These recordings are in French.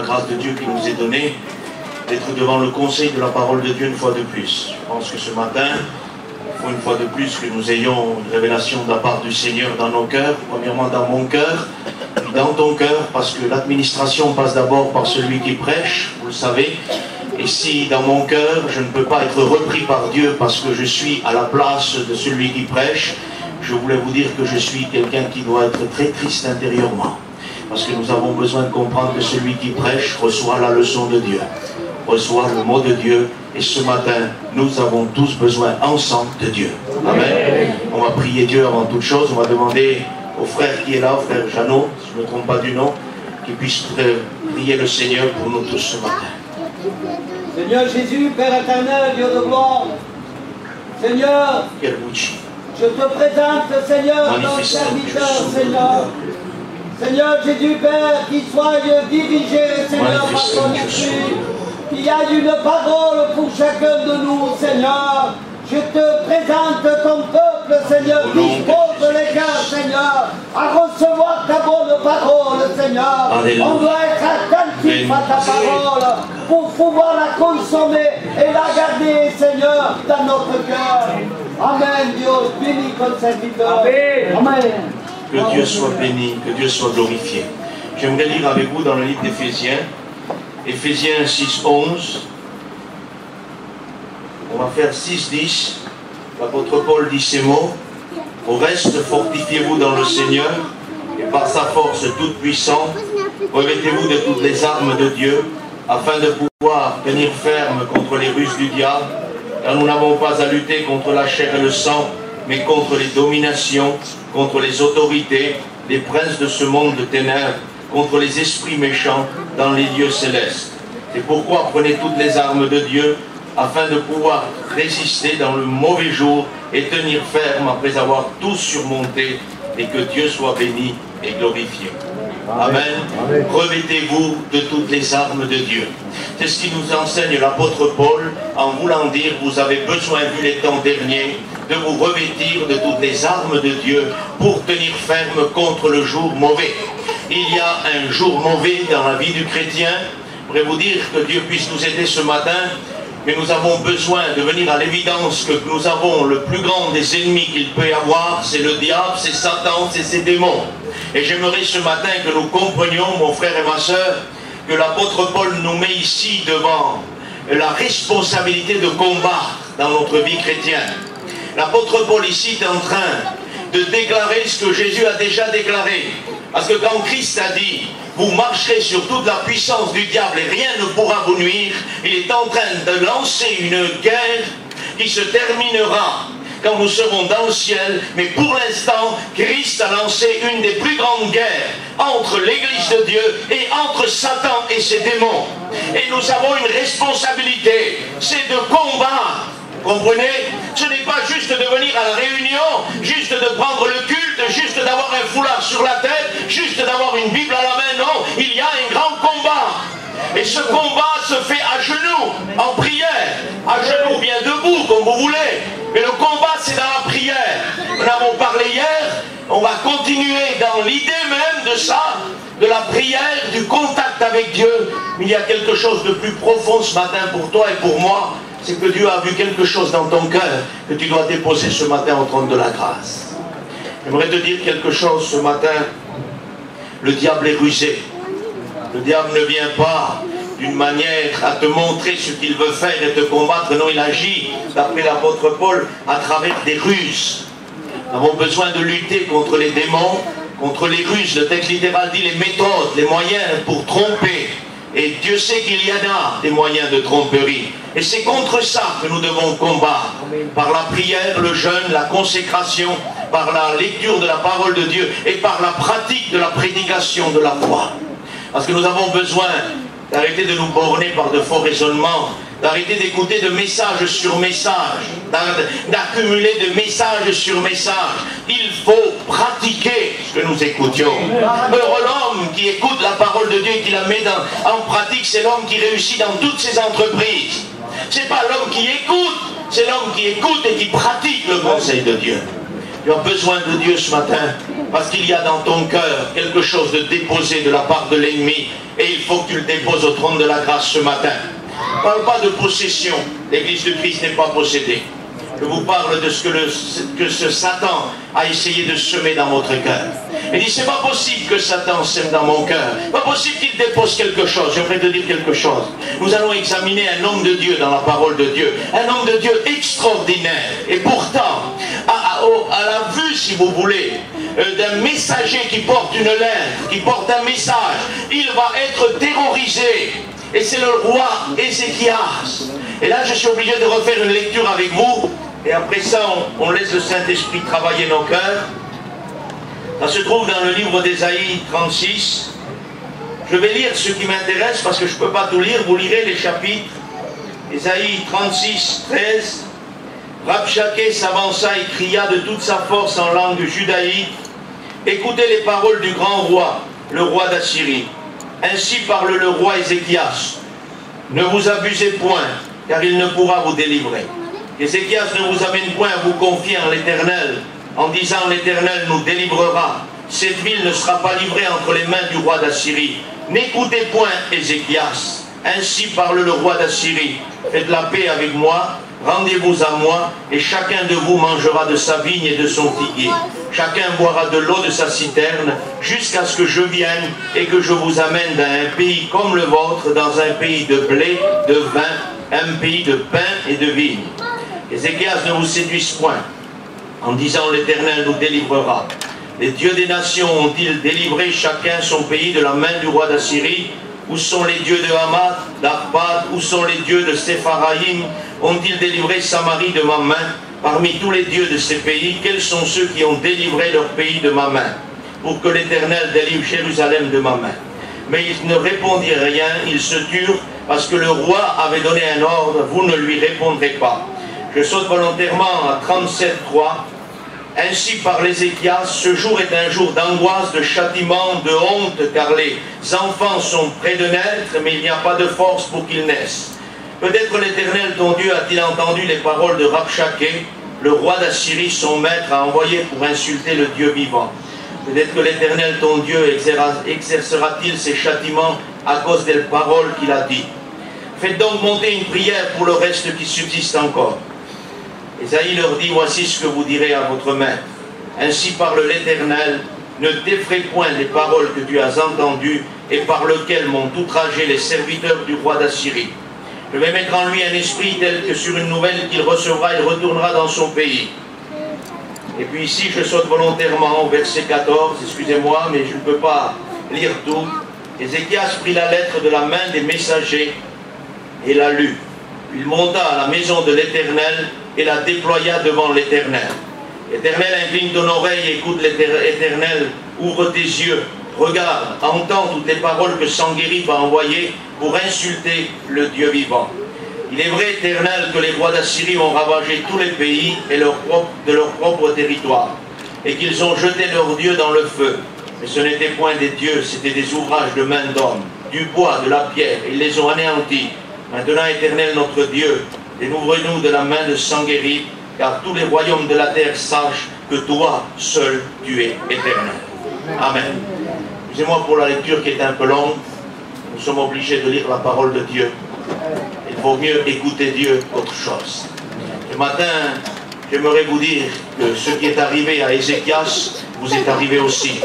grâce de Dieu qui nous est donnée d'être devant le conseil de la parole de Dieu une fois de plus. Je pense que ce matin, il faut une fois de plus que nous ayons une révélation de la part du Seigneur dans nos cœurs, premièrement dans mon cœur, puis dans ton cœur, parce que l'administration passe d'abord par celui qui prêche, vous le savez. Et si dans mon cœur, je ne peux pas être repris par Dieu parce que je suis à la place de celui qui prêche, je voulais vous dire que je suis quelqu'un qui doit être très triste intérieurement. Parce que nous avons besoin de comprendre que celui qui prêche reçoit la leçon de Dieu, reçoit le mot de Dieu. Et ce matin, nous avons tous besoin ensemble de Dieu. Amen. On va prier Dieu avant toute chose. On va demander au frère qui est là, frère Jeannot, si je ne me trompe pas du nom, qu'il puisse prier le Seigneur pour nous tous ce matin. Seigneur Jésus, Père éternel, Dieu de gloire, Seigneur, je te présente, Seigneur, ton serviteur, Seigneur. Seigneur Jésus, Père, qu'il soit dirigé, Seigneur, par ton esprit, qu'il y ait une parole pour chacun de nous, Seigneur. Je te présente ton peuple, Seigneur, dispose les cœurs, Seigneur, à recevoir ta bonne parole, Seigneur. On doit être attentif à ta parole pour pouvoir la consommer et la garder, Seigneur, dans notre cœur. Amen, Dieu, bénis ton serviteur. Amen. Que Dieu soit béni, que Dieu soit glorifié. J'aimerais lire avec vous dans le livre d'Éphésiens, Éphésiens 6:11. On va faire 6:10. L'apôtre Paul dit ces mots. Au reste, fortifiez-vous dans le Seigneur et par sa force toute puissante, revêtez-vous de toutes les armes de Dieu, afin de pouvoir tenir ferme contre les ruses du diable, car nous n'avons pas à lutter contre la chair et le sang, mais contre les dominations, contre les autorités, les princes de ce monde de ténèbres, contre les esprits méchants dans les lieux célestes. C'est pourquoi prenez toutes les armes de Dieu, afin de pouvoir résister dans le mauvais jour et tenir ferme après avoir tout surmonté, et que Dieu soit béni et glorifié. Amen. Amen. Revêtez-vous de toutes les armes de Dieu. C'est ce qui nous enseigne l'apôtre Paul en voulant dire, vous avez besoin, vu les temps derniers, de vous revêtir de toutes les armes de Dieu pour tenir ferme contre le jour mauvais. Il y a un jour mauvais dans la vie du chrétien. Je voudrais vous dire que Dieu puisse nous aider ce matin, mais nous avons besoin de venir à l'évidence que nous avons le plus grand des ennemis qu'il peut y avoir, c'est le diable, c'est Satan, c'est ses démons. Et j'aimerais ce matin que nous comprenions, mon frère et ma soeur, que l'apôtre Paul nous met ici devant la responsabilité de combattre dans notre vie chrétienne. L'apôtre Paul ici est en train de déclarer ce que Jésus a déjà déclaré. Parce que quand Christ a dit, vous marcherez sur toute la puissance du diable et rien ne pourra vous nuire, il est en train de lancer une guerre qui se terminera quand nous serons dans le ciel. Mais pour l'instant, Christ a lancé une des plus grandes guerres entre l'Église de Dieu et entre Satan et ses démons. Et nous avons une responsabilité, c'est de combattre. Comprenez? Ce n'est pas juste de venir à la réunion, juste de prendre le culte, juste d'avoir un foulard sur la tête, juste d'avoir une Bible à la main. Non, il y a un grand combat. Et ce combat se fait à genoux, en prière. À genoux, bien debout, comme vous voulez. Mais le combat, c'est dans la prière. Nous en avons parlé hier. On va continuer dans l'idée même de ça, de la prière, du contact avec Dieu. Mais il y a quelque chose de plus profond ce matin pour toi et pour moi. C'est que Dieu a vu quelque chose dans ton cœur que tu dois déposer ce matin au trône de la grâce. J'aimerais te dire quelque chose ce matin. Le diable est rusé. Le diable ne vient pas d'une manière à te montrer ce qu'il veut faire et te combattre. Non, il agit, d'après l'apôtre Paul, à travers des ruses. Nous avons besoin de lutter contre les démons, contre les ruses. Le texte littéral dit les méthodes, les moyens pour tromper. Et Dieu sait qu'il y en a des moyens de tromperie. Et c'est contre ça que nous devons combattre. Par la prière, le jeûne, la consécration, par la lecture de la parole de Dieu et par la pratique de la prédication de la foi. Parce que nous avons besoin d'arrêter de nous borner par de faux raisonnements, d'arrêter d'écouter de message sur message, d'accumuler de message sur message. Il faut pratiquer ce que nous écoutions. Heureux l'homme qui écoute la parole de Dieu et qui la met en pratique, c'est l'homme qui réussit dans toutes ses entreprises. C'est pas l'homme qui écoute, c'est l'homme qui écoute et qui pratique le conseil de Dieu. Tu as besoin de Dieu ce matin. Parce qu'il y a dans ton cœur quelque chose de déposé de la part de l'ennemi. Et il faut que tu le déposes au trône de la grâce ce matin. Je ne parle pas de possession. L'Église de Christ n'est pas possédée. Je vous parle de ce que ce Satan a essayé de semer dans votre cœur. Il dit, c'est pas possible que Satan sème dans mon cœur. Pas possible qu'il dépose quelque chose. J'aimerais te dire quelque chose. Nous allons examiner un homme de Dieu dans la parole de Dieu. Un homme de Dieu extraordinaire. Et pourtant, à la vue, si vous voulez, d'un messager qui porte une lettre, qui porte un message, il va être terrorisé. Et c'est le roi Ézéchias. Et là, je suis obligé de refaire une lecture avec vous. Et après ça, on laisse le Saint-Esprit travailler nos cœurs. Ça se trouve dans le livre d'Ésaïe 36. Je vais lire ce qui m'intéresse parce que je ne peux pas tout lire. Vous lirez les chapitres. Ésaïe 36, 13. Rabshakeh s'avança et cria de toute sa force en langue judaïque. Écoutez les paroles du grand roi, le roi d'Assyrie. Ainsi parle le roi Ézéchias. Ne vous abusez point, car il ne pourra vous délivrer. Ézéchias ne vous amène point à vous confier en l'Éternel, en disant l'Éternel nous délivrera. Cette ville ne sera pas livrée entre les mains du roi d'Assyrie. N'écoutez point Ézéchias. Ainsi parle le roi d'Assyrie. Faites la paix avec moi, rendez-vous à moi, et chacun de vous mangera de sa vigne et de son figuier. Chacun boira de l'eau de sa citerne, jusqu'à ce que je vienne et que je vous amène dans un pays comme le vôtre, dans un pays de blé, de vin, un pays de pain et de vigne. Ézéchias ne vous séduise point, en disant l'Éternel nous délivrera. Les dieux des nations ont-ils délivré chacun son pays de la main du roi d'Assyrie? Où sont les dieux de Hamath, d'Arpad? Où sont les dieux de Sépharaïm? Ont-ils délivré Samarie de ma main? Parmi tous les dieux de ces pays, quels sont ceux qui ont délivré leur pays de ma main? Pour que l'Éternel délivre Jérusalem de ma main. Mais ils ne répondirent rien, ils se turent, parce que le roi avait donné un ordre, vous ne lui répondrez pas. Je saute volontairement à 37.3. Ainsi parle Ézéchias, ce jour est un jour d'angoisse, de châtiment, de honte, car les enfants sont près de naître, mais il n'y a pas de force pour qu'ils naissent. Peut-être l'Éternel, ton Dieu, a-t-il entendu les paroles de Rabshakeh, le roi d'Assyrie, son maître, a envoyé pour insulter le Dieu vivant. Peut-être que l'Éternel, ton Dieu, exercera-t-il ses châtiments à cause des paroles qu'il a dites. Faites donc monter une prière pour le reste qui subsiste encore. Ésaïe leur dit, voici ce que vous direz à votre maître. Ainsi parle l'Éternel, ne défraie point les paroles que tu as entendues et par lesquelles m'ont outragé les serviteurs du roi d'Assyrie. Je vais mettre en lui un esprit tel que sur une nouvelle qu'il recevra, il retournera dans son pays. Et puis ici, je saute volontairement au verset 14, excusez-moi, mais je ne peux pas lire tout. Ézéchias prit la lettre de la main des messagers et la lut. Il monta à la maison de l'Éternel et la déploya devant l'Éternel. Éternel, incline ton oreille, écoute l'Éternel, ouvre tes yeux, regarde, entends toutes les paroles que Sanguérib a envoyées pour insulter le Dieu vivant. Il est vrai, Éternel, que les rois d'Assyrie ont ravagé tous les pays et de leur propre territoire, et qu'ils ont jeté leurs dieux dans le feu. Mais ce n'étaient point des dieux, c'étaient des ouvrages de main d'homme, du bois, de la pierre, ils les ont anéantis. Maintenant, Éternel, notre Dieu, délivre-nous de la main de Sanguérib, car tous les royaumes de la terre sachent que toi, seul, tu es éternel. Amen. Excusez-moi pour la lecture qui est un peu longue. Nous sommes obligés de lire la parole de Dieu. Il vaut mieux écouter Dieu qu'autre chose. Ce matin, j'aimerais vous dire que ce qui est arrivé à Ézéchias vous est arrivé aussi.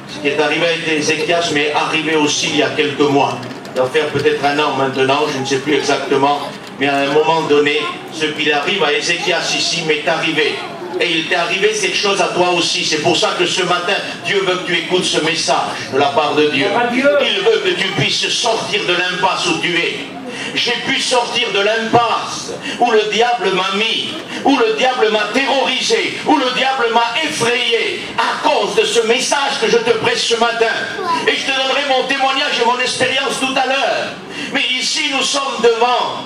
Ce qui est arrivé à Ézéchias m'est arrivé aussi il y a quelques mois. Ça doit faire peut-être un an maintenant, je ne sais plus exactement. Mais à un moment donné, ce qui arrive à Ézéchias ici m'est arrivé. Et il t'est arrivé cette chose à toi aussi. C'est pour ça que ce matin, Dieu veut que tu écoutes ce message de la part de Dieu. Il veut que tu puisses sortir de l'impasse où tu es. J'ai pu sortir de l'impasse où le diable m'a mis, où le diable m'a terrorisé, où le diable m'a effrayé à cause de ce message que je te prêche ce matin. Et je te donnerai mon témoignage et mon expérience tout à l'heure. Mais ici, nous sommes devant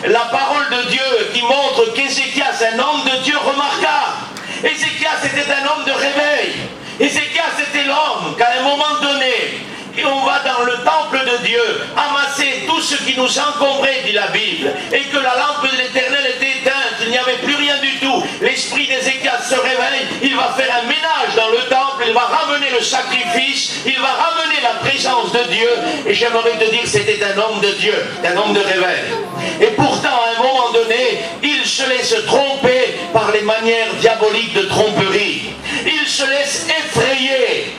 la parole de Dieu qui montre qu'Ézéchias est un homme de Dieu remarquable. Ézéchias était un homme de réveil. Ézéchias était l'homme qu'à un moment donné, et on va dans le temple de Dieu amasser tout ce qui nous encombrait, dit la Bible, et que la lampe de l'Éternel était éteinte, il n'y avait plus rien du tout. L'esprit d'Ézéchias se réveille, il va faire un ménage dans le temple, il va ramener le sacrifice, il va ramener la présence de Dieu. Et j'aimerais te dire, c'était un homme de Dieu, un homme de réveil. Et pourtant, à un moment donné, il se laisse tromper par les manières diaboliques de tromperie. Il se laisse effrayer.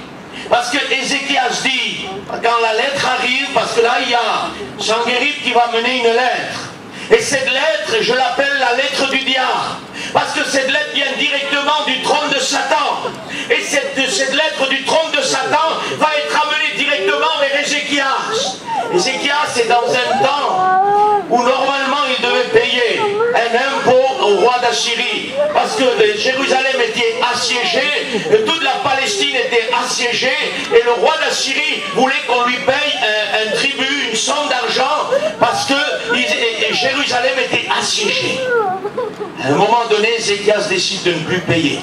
Parce que Ézéchias dit, quand la lettre arrive, parce que là il y a Sanguérib qui va mener une lettre. Et cette lettre, je l'appelle la lettre du diable. Parce que cette lettre vient directement du trône de Satan. Et cette lettre du trône de Satan va être amenée directement vers Ézéchias. Ézéchias est dans un temps où normalement il devait payer un impôt au roi d'Assyrie. Parce que Jérusalem était assiégée, toute la Palestine était assiégée, et le roi d'Assyrie voulait qu'on lui paye un tribut, une somme d'argent, parce que Jérusalem était assiégée. À un moment donné, Ézéchias décide de ne plus payer.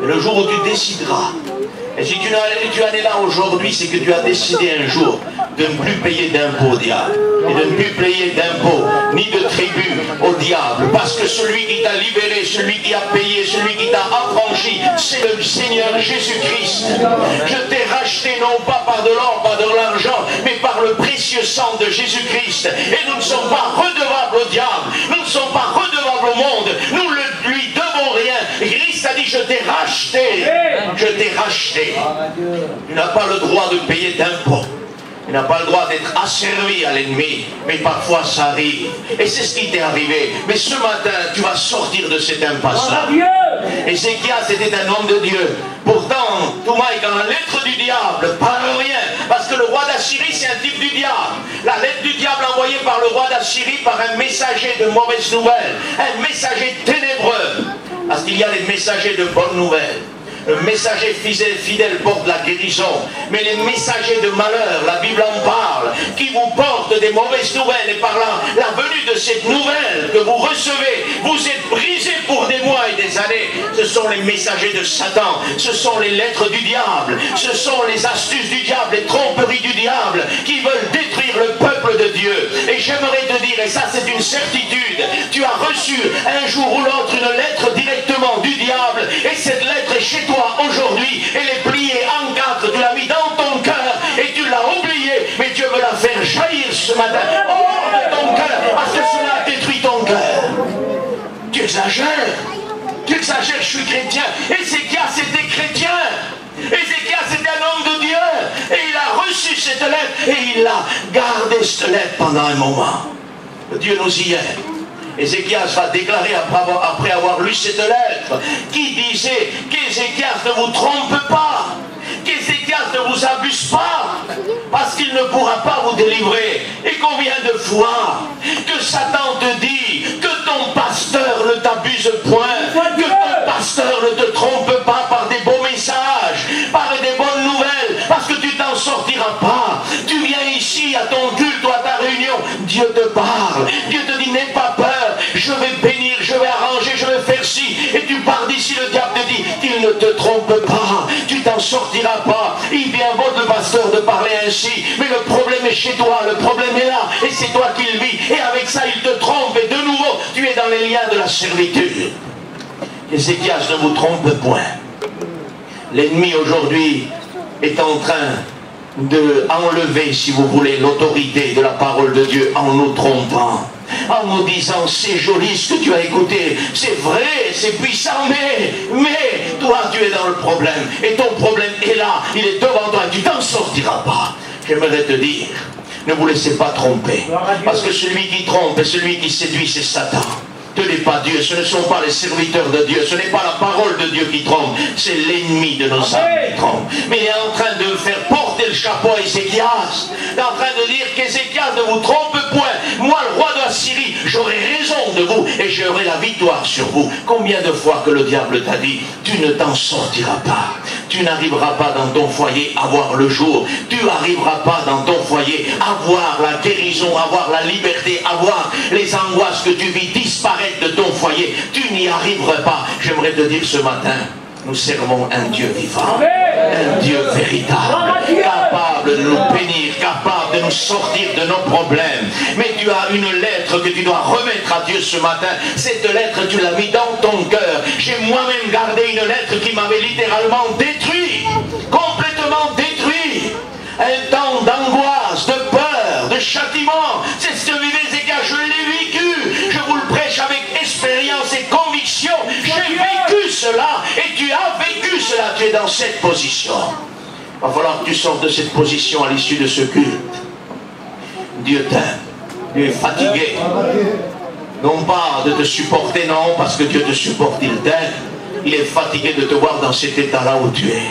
Et le jour où tu décideras, et si tu en es là aujourd'hui, c'est que tu as décidé un jour de ne plus payer d'impôts au diable, et de ne plus payer d'impôts ni de tribut au diable, parce que celui qui t'a libéré, celui qui a payé, celui qui t'a affranchi, c'est le Seigneur Jésus-Christ. Je t'ai racheté non pas par de l'or, pas de l'argent, mais par le précieux sang de Jésus-Christ. Et nous ne sommes pas redevables au diable, nous ne sommes pas redevables au monde, nous ne lui devons rien. Et Christ a dit, je t'ai racheté, je t'ai racheté. Tu n'as pas le droit de payer d'impôts. Tu n'as pas le droit d'être asservi à l'ennemi, mais parfois ça arrive. Et c'est ce qui t'est arrivé. Mais ce matin, tu vas sortir de cette impasse-là. Ézéchias était un homme de Dieu. Pourtant, Toumaï, quand la lettre du diable parvient, parce que le roi d'Assyrie, c'est un type du diable. La lettre du diable envoyée par le roi d'Assyrie par un messager de mauvaises nouvelles, un messager ténébreux. Parce qu'il y a des messagers de bonnes nouvelles. Le messager fidèle porte la guérison, mais les messagers de malheur, la Bible en parle, qui vous portent des mauvaises nouvelles, et par la venue de cette nouvelle que vous recevez, vous êtes brisés pour des mois et des années. Ce sont les messagers de Satan, ce sont les lettres du diable, ce sont les astuces du diable, les tromperies du diable, qui veulent détruire le peuple de Dieu. Et j'aimerais te dire, et ça c'est une certitude, tu as reçu un jour ou l'autre une lettre directement du diable, et cette lettre est chez toi aujourd'hui, elle est pliée en quatre, tu l'as mis dans ton cœur et tu l'as oubliée, mais Dieu veut la faire jaillir ce matin hors de ton cœur, parce que cela détruit ton cœur. Tu exagères, je suis chrétien. Ézéchias était chrétien, Ézéchias était un homme de Dieu, et il a reçu cette lettre et il a gardé cette lettre pendant un moment. Dieu nous y aide. Ézéchias va déclarer après avoir lu cette lettre, qui disait qu'Ézéchias ne vous trompe pas, qu'Ézéchias ne vous abuse pas, parce qu'il ne pourra pas vous délivrer. Et combien de fois que Satan te dit que ton pasteur ne t'abuse point, que ton pasteur ne te trompe pas par des beaux messages, par des bonnes nouvelles, parce que tu t'en sortiras pas. Tu viens ici à ton culte ou à ta réunion, Dieu te parle, Dieu te dit n'aie pas peur, je vais bénir, je vais arranger, je vais faire ci, et tu pars d'ici, le diable te dit qu'il ne te trompe pas, tu t'en sortiras pas. Il vient votre pasteur de parler ainsi, mais le problème est chez toi, le problème est là, et c'est toi qui le vis, et avec ça il te trompe, et de nouveau tu es dans les liens de la servitude. Ézéchias ne vous trompe point. L'ennemi aujourd'hui est en train de enlever, si vous voulez, l'autorité de la parole de Dieu en nous trompant, en nous disant c'est joli ce que tu as écouté, c'est vrai, c'est puissant, mais toi tu es dans le problème, et ton problème est là, il est devant toi, et tu t'en sortiras pas. J'aimerais te dire, ne vous laissez pas tromper, parce que celui qui trompe et celui qui séduit, c'est Satan. Ce n'est pas Dieu, ce ne sont pas les serviteurs de Dieu, ce n'est pas la parole de Dieu qui trompe, c'est l'ennemi de nos âmes qui trompe. Mais il est en train de faire porter le chapeau à Ézéchias, il est en train de dire qu'Ézéchias ne vous trompe point, moi le roi d'Assyrie, j'aurai raison de vous et j'aurai la victoire sur vous. Combien de fois que le diable t'a dit, tu ne t'en sortiras pas, tu n'arriveras pas dans ton foyer à voir le jour, tu n'arriveras pas dans ton foyer à voir la guérison, à voir la liberté, à voir les angoisses que tu vis disparaître de ton foyer, tu n'y arriveras pas. J'aimerais te dire ce matin, nous servons un Dieu vivant, un Dieu véritable, capable de nous bénir, capable capable de nous sortir de nos problèmes. Mais tu as une lettre que tu dois remettre à Dieu ce matin. Cette lettre, tu l'as mis dans ton cœur. J'ai moi-même gardé une lettre qui m'avait littéralement détruit, complètement détruit. Un temps d'angoisse, de peur, de châtiment. C'est ce que vivait Ézéchias, je l'ai vécu. Je vous le prêche avec expérience et conviction. J'ai vécu cela et tu as vécu cela. Tu es dans cette position. Il va falloir que tu sortes de cette position à l'issue de ce culte. Dieu t'aime. Dieu est fatigué. Non pas de te supporter, non, parce que Dieu te supporte, il t'aime. Il est fatigué de te voir dans cet état-là où tu es.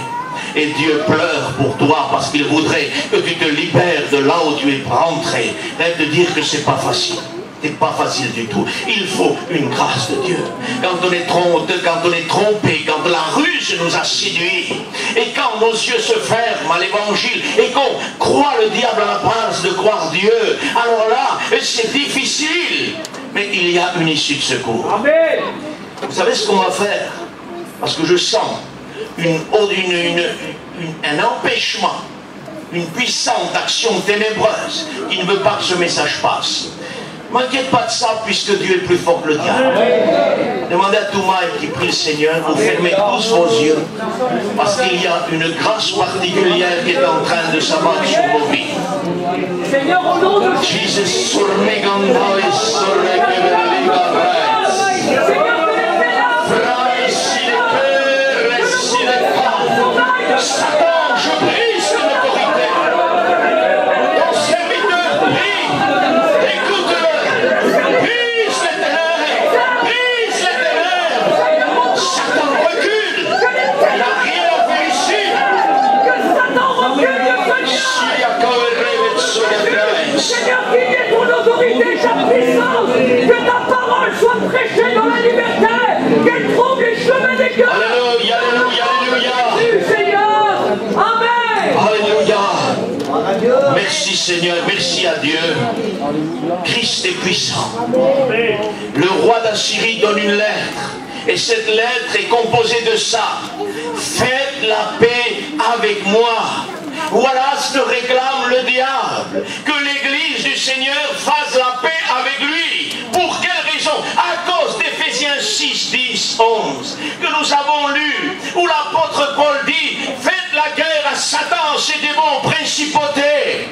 Et Dieu pleure pour toi parce qu'il voudrait que tu te libères de là où tu es rentré. Rêve de dire que c'est pas facile. C'est pas facile du tout. Il faut une grâce de Dieu. Quand on est trompé, quand la ruse nous a séduits, et quand nos yeux se ferment à l'évangile, et qu'on croit le diable à la place de croire Dieu, alors là, c'est difficile. Mais il y a une issue de secours. Amen. Vous savez ce qu'on va faire? Parce que je sens un empêchement, une puissante action ténébreuse qui ne veut pas que ce message passe. Ne m'inquiète pas de ça, puisque Dieu est plus fort que le diable. Demandez à Toumaï qui prie le Seigneur, vous fermez tous vos yeux, parce qu'il y a une grâce particulière qui est en train de s'abattre sur vos vies. Seigneur, au nom de Jésus, Satan, je brise ton autorité. Ton serviteur prie. Écoute-le. Brise les ténèbres. Brise les ténèbres. Satan recule. Il n'a rien à faire ici. que Satan recule, Seigneur, qu'il y ait ton autorité, ta puissance, que ta parole soit prêchée dans la liberté, qu'elle trouve les chemins des cœurs. Alléluia, alléluia, alléluia. Seigneur, Amen. Alléluia. Merci Seigneur, merci à Dieu. Christ est puissant. Le roi d'Assyrie donne une lettre. Et cette lettre est composée de ça. Faites la paix avec moi. Voilà ce que réclame le diable. Que l'église du Seigneur fasse la paix avec lui. Pour quelle raison? À cause d'Éphésiens 6, 10, 11, que nous avons lu, où l'apôtre Paul dit, faites la guerre à Satan, ses démons, principautés.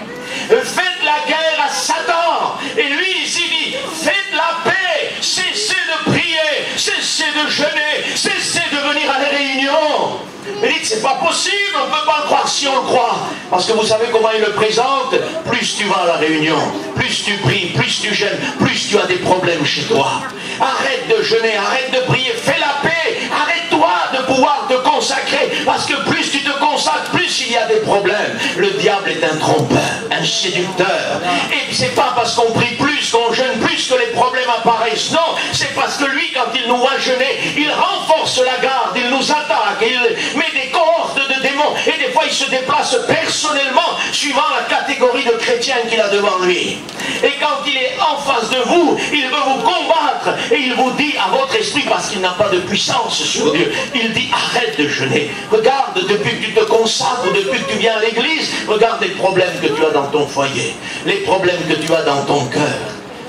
Faites la guerre à Satan. Et lui, il dit, faites la paix. Cessez de prier, cessez de jeûner, cessez de venir à les réunions. Il dit, c'est pas possible, on ne peut pas le croire si on le croit. Parce que vous savez comment il le présente? Plus tu vas à la réunion, plus tu pries, plus tu jeûnes, plus tu as des problèmes chez toi. Arrête de jeûner, arrête de prier, fais la paix, arrête-toi de pouvoir te consacrer. Parce que plus tu te consacres, plus il y a des problèmes. Le diable est un trompeur, un séducteur. Et c'est pas parce qu'on prie plus, qu'on jeûne plus que les problèmes apparaissent. Non, c'est parce que lui, quand il nous voit jeûner, il renforce la garde, il nous attaque, il met des cohortes de démons, et des fois il se déplace personnellement suivant la catégorie de chrétiens qu'il a devant lui. Et quand il est en face de vous, il veut vous combattre, et il vous dit à votre esprit, parce qu'il n'a pas de puissance sur Dieu, il dit arrête de jeûner. Regarde, depuis que tu te consacres, depuis que tu viens à l'église, regarde les problèmes que tu as dans ton foyer, les problèmes que tu as dans ton cœur.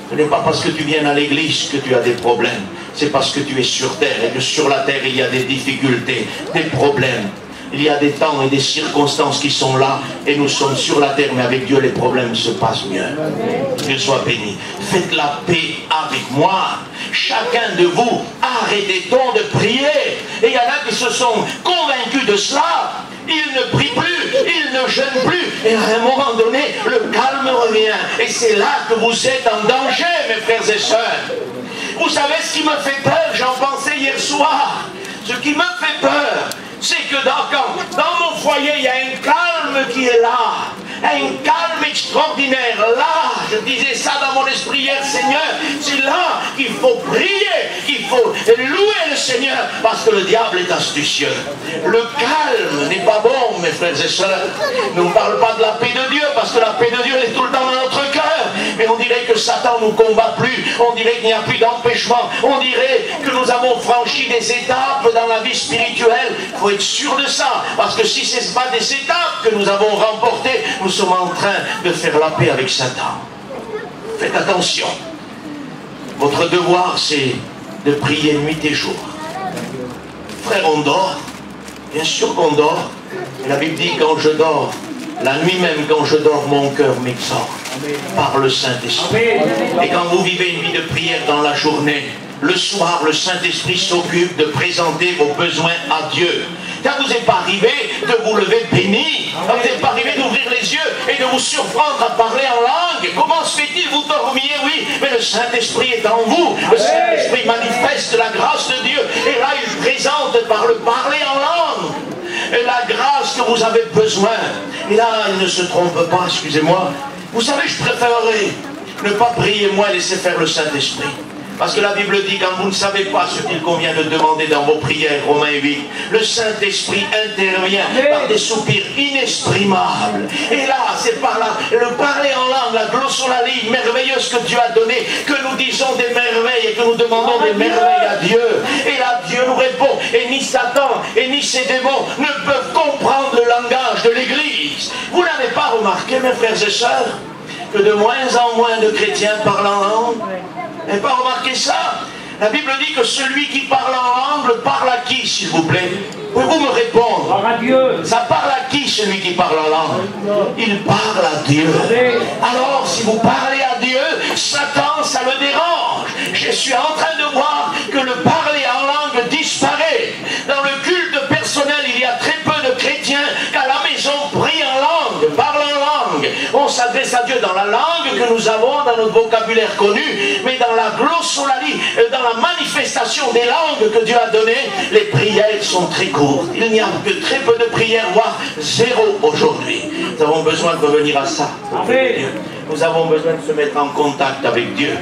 Ce n'est pas parce que tu viens à l'église que tu as des problèmes. C'est parce que tu es sur terre et que sur la terre il y a des difficultés, des problèmes. Il y a des temps et des circonstances qui sont là et nous sommes sur la terre, mais avec Dieu les problèmes se passent mieux. Dieu soit béni. Faites la paix avec moi. Chacun de vous, arrêtez-t-on de prier. Et il y en a qui se sont convaincus de cela. Ils ne prient plus, ils ne jeûnent plus. Et à un moment donné, le calme revient. Et c'est là que vous êtes en danger, mes frères et sœurs. Vous savez ce qui me fait peur? J'en pensais hier soir. Ce qui me fait peur, c'est que dans mon foyer, il y a un calme qui est là. Un calme extraordinaire. Là, je disais ça dans mon esprit hier, Seigneur, c'est là qu'il faut prier, qu'il faut louer le Seigneur, parce que le diable est astucieux. Le calme n'est pas bon, mes frères et sœurs. Ne nous parle pas de la paix de Dieu, parce que la paix de Dieu est tout le temps dans notre cœur. Mais on dirait que Satan nous combat plus, on dirait qu'il n'y a plus d'empêchement, on dirait que nous avons franchi des étapes dans la vie spirituelle. Il faut être sûr de ça, parce que si ce n'est pas des étapes que nous avons remportées, nous sommes en train de faire la paix avec Satan. Faites attention. Votre devoir, c'est de prier nuit et jour. Frère, on dort. Bien sûr qu'on dort. Et la Bible dit, quand je dors, la nuit même, quand je dors, mon cœur m'exhorte par le Saint-Esprit. Et quand vous vivez une vie de prière dans la journée, le soir, le Saint-Esprit s'occupe de présenter vos besoins à Dieu. Ça ne vous est pas arrivé de vous lever béni. Ça ne vous est pas arrivé d'ouvrir les yeux et de vous surprendre à parler en langue. Comment se fait-il? Vous dormiez, oui, mais le Saint-Esprit est en vous. Le Saint-Esprit manifeste la grâce de Dieu. Et là, il présente par le parler en langue la grâce que vous avez besoin. Et là, il ne se trompe pas, excusez-moi. Vous savez, je préférerais ne pas prier moi et laisser faire le Saint-Esprit. Parce que la Bible dit, quand vous ne savez pas ce qu'il convient de demander dans vos prières, Romains 8, le Saint-Esprit intervient par des soupirs inexprimables. Et là, c'est par là, le parler en langue, la glossolalie merveilleuse que Dieu a donnée, que nous disons des merveilles et que nous demandons des merveilles à Dieu. Et là, Dieu nous répond. Et ni Satan et ni ses démons ne peuvent comprendre le langage de l'Église. Vous n'avez pas remarqué, mes frères et sœurs, que de moins en moins de chrétiens parlent en langue? Vous n'avez pas remarqué ça? La Bible dit que celui qui parle en langue parle à qui, s'il vous plaît? Pouvez-vous me répondre? Par à Dieu. Ça parle à qui, celui qui parle en langue? Il parle à Dieu. Alors, si vous parlez à Dieu, Satan, ça le dérange. Je suis en train de voir que le parler en langue disparaît. Dans le culte personnel, il y a très peu de chrétiens qu'à la maison prient en langue, parlent en langue. On s'adresse à Dieu dans la langue que nous avons, dans notre vocabulaire connu, mais dans la glossolalie, dans la manifestation des langues que Dieu a données, les prières sont très courtes. Il n'y a que très peu de prières, voire zéro aujourd'hui. Nous avons besoin de revenir à ça. Nous avons besoin de se mettre en contact avec Dieu.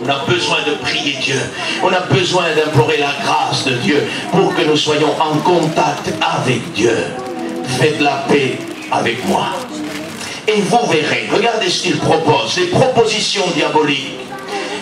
On a besoin de prier Dieu. On a besoin d'implorer la grâce de Dieu pour que nous soyons en contact avec Dieu. Faites la paix avec moi. Et vous verrez, regardez ce qu'il propose, les propositions diaboliques.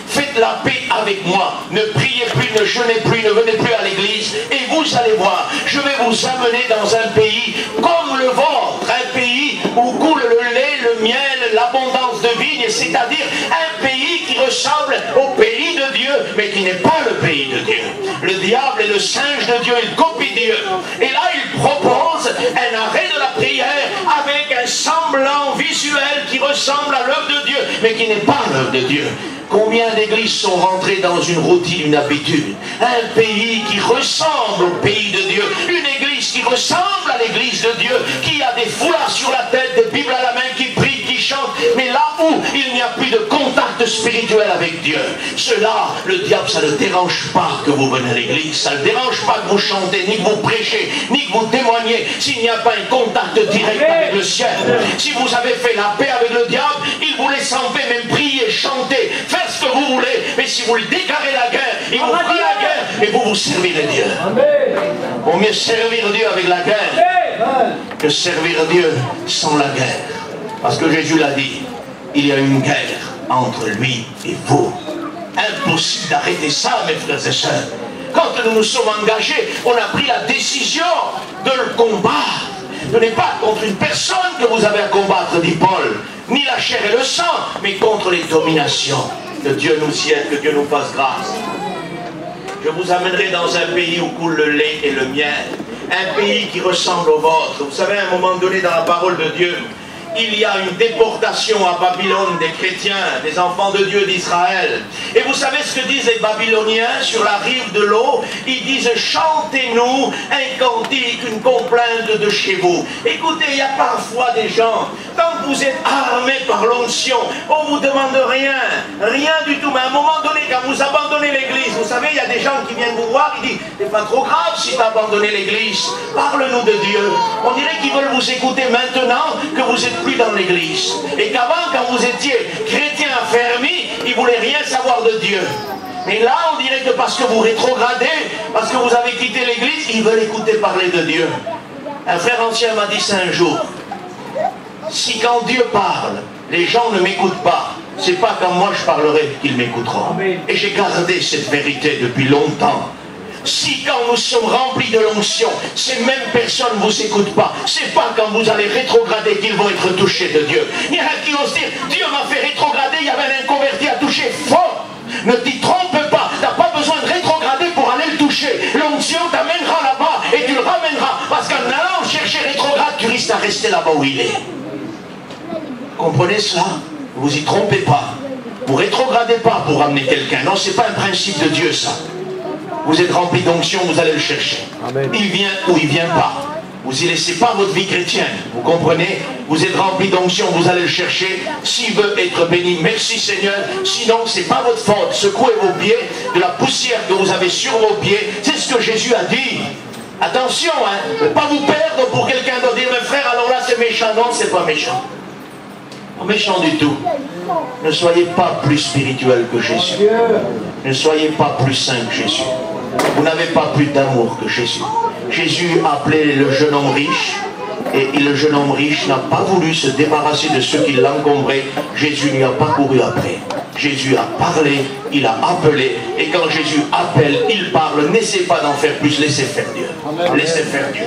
Faites la paix avec moi, ne priez plus, ne jeûnez plus, ne venez plus à l'église, et vous allez voir, je vais vous amener dans un pays comme le vôtre, un pays où coule le lait, le miel, l'abondance de vignes, c'est-à-dire un pays qui ressemble au pays de Dieu, mais qui n'est pas le pays de Dieu. Le diable est le singe de Dieu, il copie Dieu. Et là, il propose un arrêt de la prière avec un semblant visuel qui ressemble à l'œuvre de Dieu, mais qui n'est pas l'œuvre de Dieu. Combien d'églises sont rentrées dans une routine, une habitude? Un pays qui ressemble au pays de Dieu. Une église qui ressemble à l'église de Dieu, qui a des foulards sur la tête, des Bibles à la main, qui prie, qui chante. Mais là où il n'y a plus de contact spirituel avec Dieu, cela, le diable, ça ne dérange pas que vous venez à l'église. Ça ne dérange pas que vous chantez, ni que vous prêchez, ni que vous témoignez, s'il n'y a pas un contact direct avec le ciel. Si vous avez fait la paix avec le diable, il vous laisse en paix, même prier, chanter, faire ce que vous voulez, mais si vous lui déclarez la guerre, il vous fera la guerre et vous servirez Dieu. Vaut mieux servir Dieu avec la guerre que servir Dieu sans la guerre. Parce que Jésus l'a dit, il y a une guerre entre lui et vous. Impossible d'arrêter ça, mes frères et sœurs. Quand nous nous sommes engagés, on a pris la décision de le combattre. Ce n'est pas contre une personne que vous avez à combattre, dit Paul, ni la chair et le sang, mais contre les dominations. Que Dieu nous y aide, que Dieu nous fasse grâce. Je vous amènerai dans un pays où coule le lait et le miel. Un pays qui ressemble au vôtre. Vous savez, à un moment donné dans la parole de Dieu, il y a une déportation à Babylone des chrétiens, des enfants de Dieu d'Israël. Et vous savez ce que disent les Babyloniens sur la rive de l'eau? Ils disent, chantez-nous un cantique, une complainte de chez vous. Écoutez, il y a parfois des gens, tant que vous êtes armés par l'onction, on ne vous demande rien, rien du tout. Mais à un moment donné, quand vous abandonnez l'église, vous savez, il y a des gens qui viennent vous voir, ils disent, c'est pas trop grave si tu as abandonné l'église, parle-nous de Dieu. On dirait qu'ils veulent vous écouter maintenant que vous êtes plus dans l'église. Et qu'avant, quand vous étiez chrétien affermi, ils ne voulaient rien savoir de Dieu. Mais là, on dirait que parce que vous rétrogradez, parce que vous avez quitté l'église, ils veulent écouter parler de Dieu. Un frère ancien m'a dit ça un jour. Si quand Dieu parle, les gens ne m'écoutent pas, c'est pas quand moi je parlerai qu'ils m'écouteront. Et j'ai gardé cette vérité depuis longtemps. Si quand nous sommes remplis de l'onction, ces mêmes personnes ne vous écoutent pas, c'est pas quand vous allez rétrograder qu'ils vont être touchés de Dieu. Il y en a qui vont se dire, Dieu m'a fait rétrograder, il y avait un inconverti à toucher. Faux! Ne t'y trompe pas, tu n'as pas besoin de rétrograder pour aller le toucher. L'onction t'amènera là-bas et tu le ramèneras. Parce qu'en allant chercher rétrograde, tu risques à rester là-bas où il est. Comprenez cela? Ne vous y trompez pas. Vous rétrogradez pas pour ramener quelqu'un. Non, ce n'est pas un principe de Dieu ça. Vous êtes rempli d'onction, vous allez le chercher. Amen. Il vient ou il ne vient pas. Vous n'y laissez pas votre vie chrétienne. Vous comprenez? Vous êtes rempli d'onction, vous allez le chercher. S'il veut être béni, merci Seigneur. Sinon, ce n'est pas votre faute. Secouez vos pieds de la poussière que vous avez sur vos pieds. C'est ce que Jésus a dit. Attention, hein, ne pas vous perdre pour quelqu'un d'autre. Dire, mes frères, alors là c'est méchant. Non, c'est pas méchant. Pas méchant du tout. Ne soyez pas plus spirituel que Jésus. Ne soyez pas plus saint que Jésus. Vous n'avez pas plus d'amour que Jésus. Jésus appelait le jeune homme riche, et le jeune homme riche n'a pas voulu se débarrasser de ceux qui l'encombraient. Jésus n'y a pas couru après. Jésus a parlé, il a appelé, et quand Jésus appelle, il parle. N'essayez pas d'en faire plus, laissez faire Dieu. Laissez faire Dieu.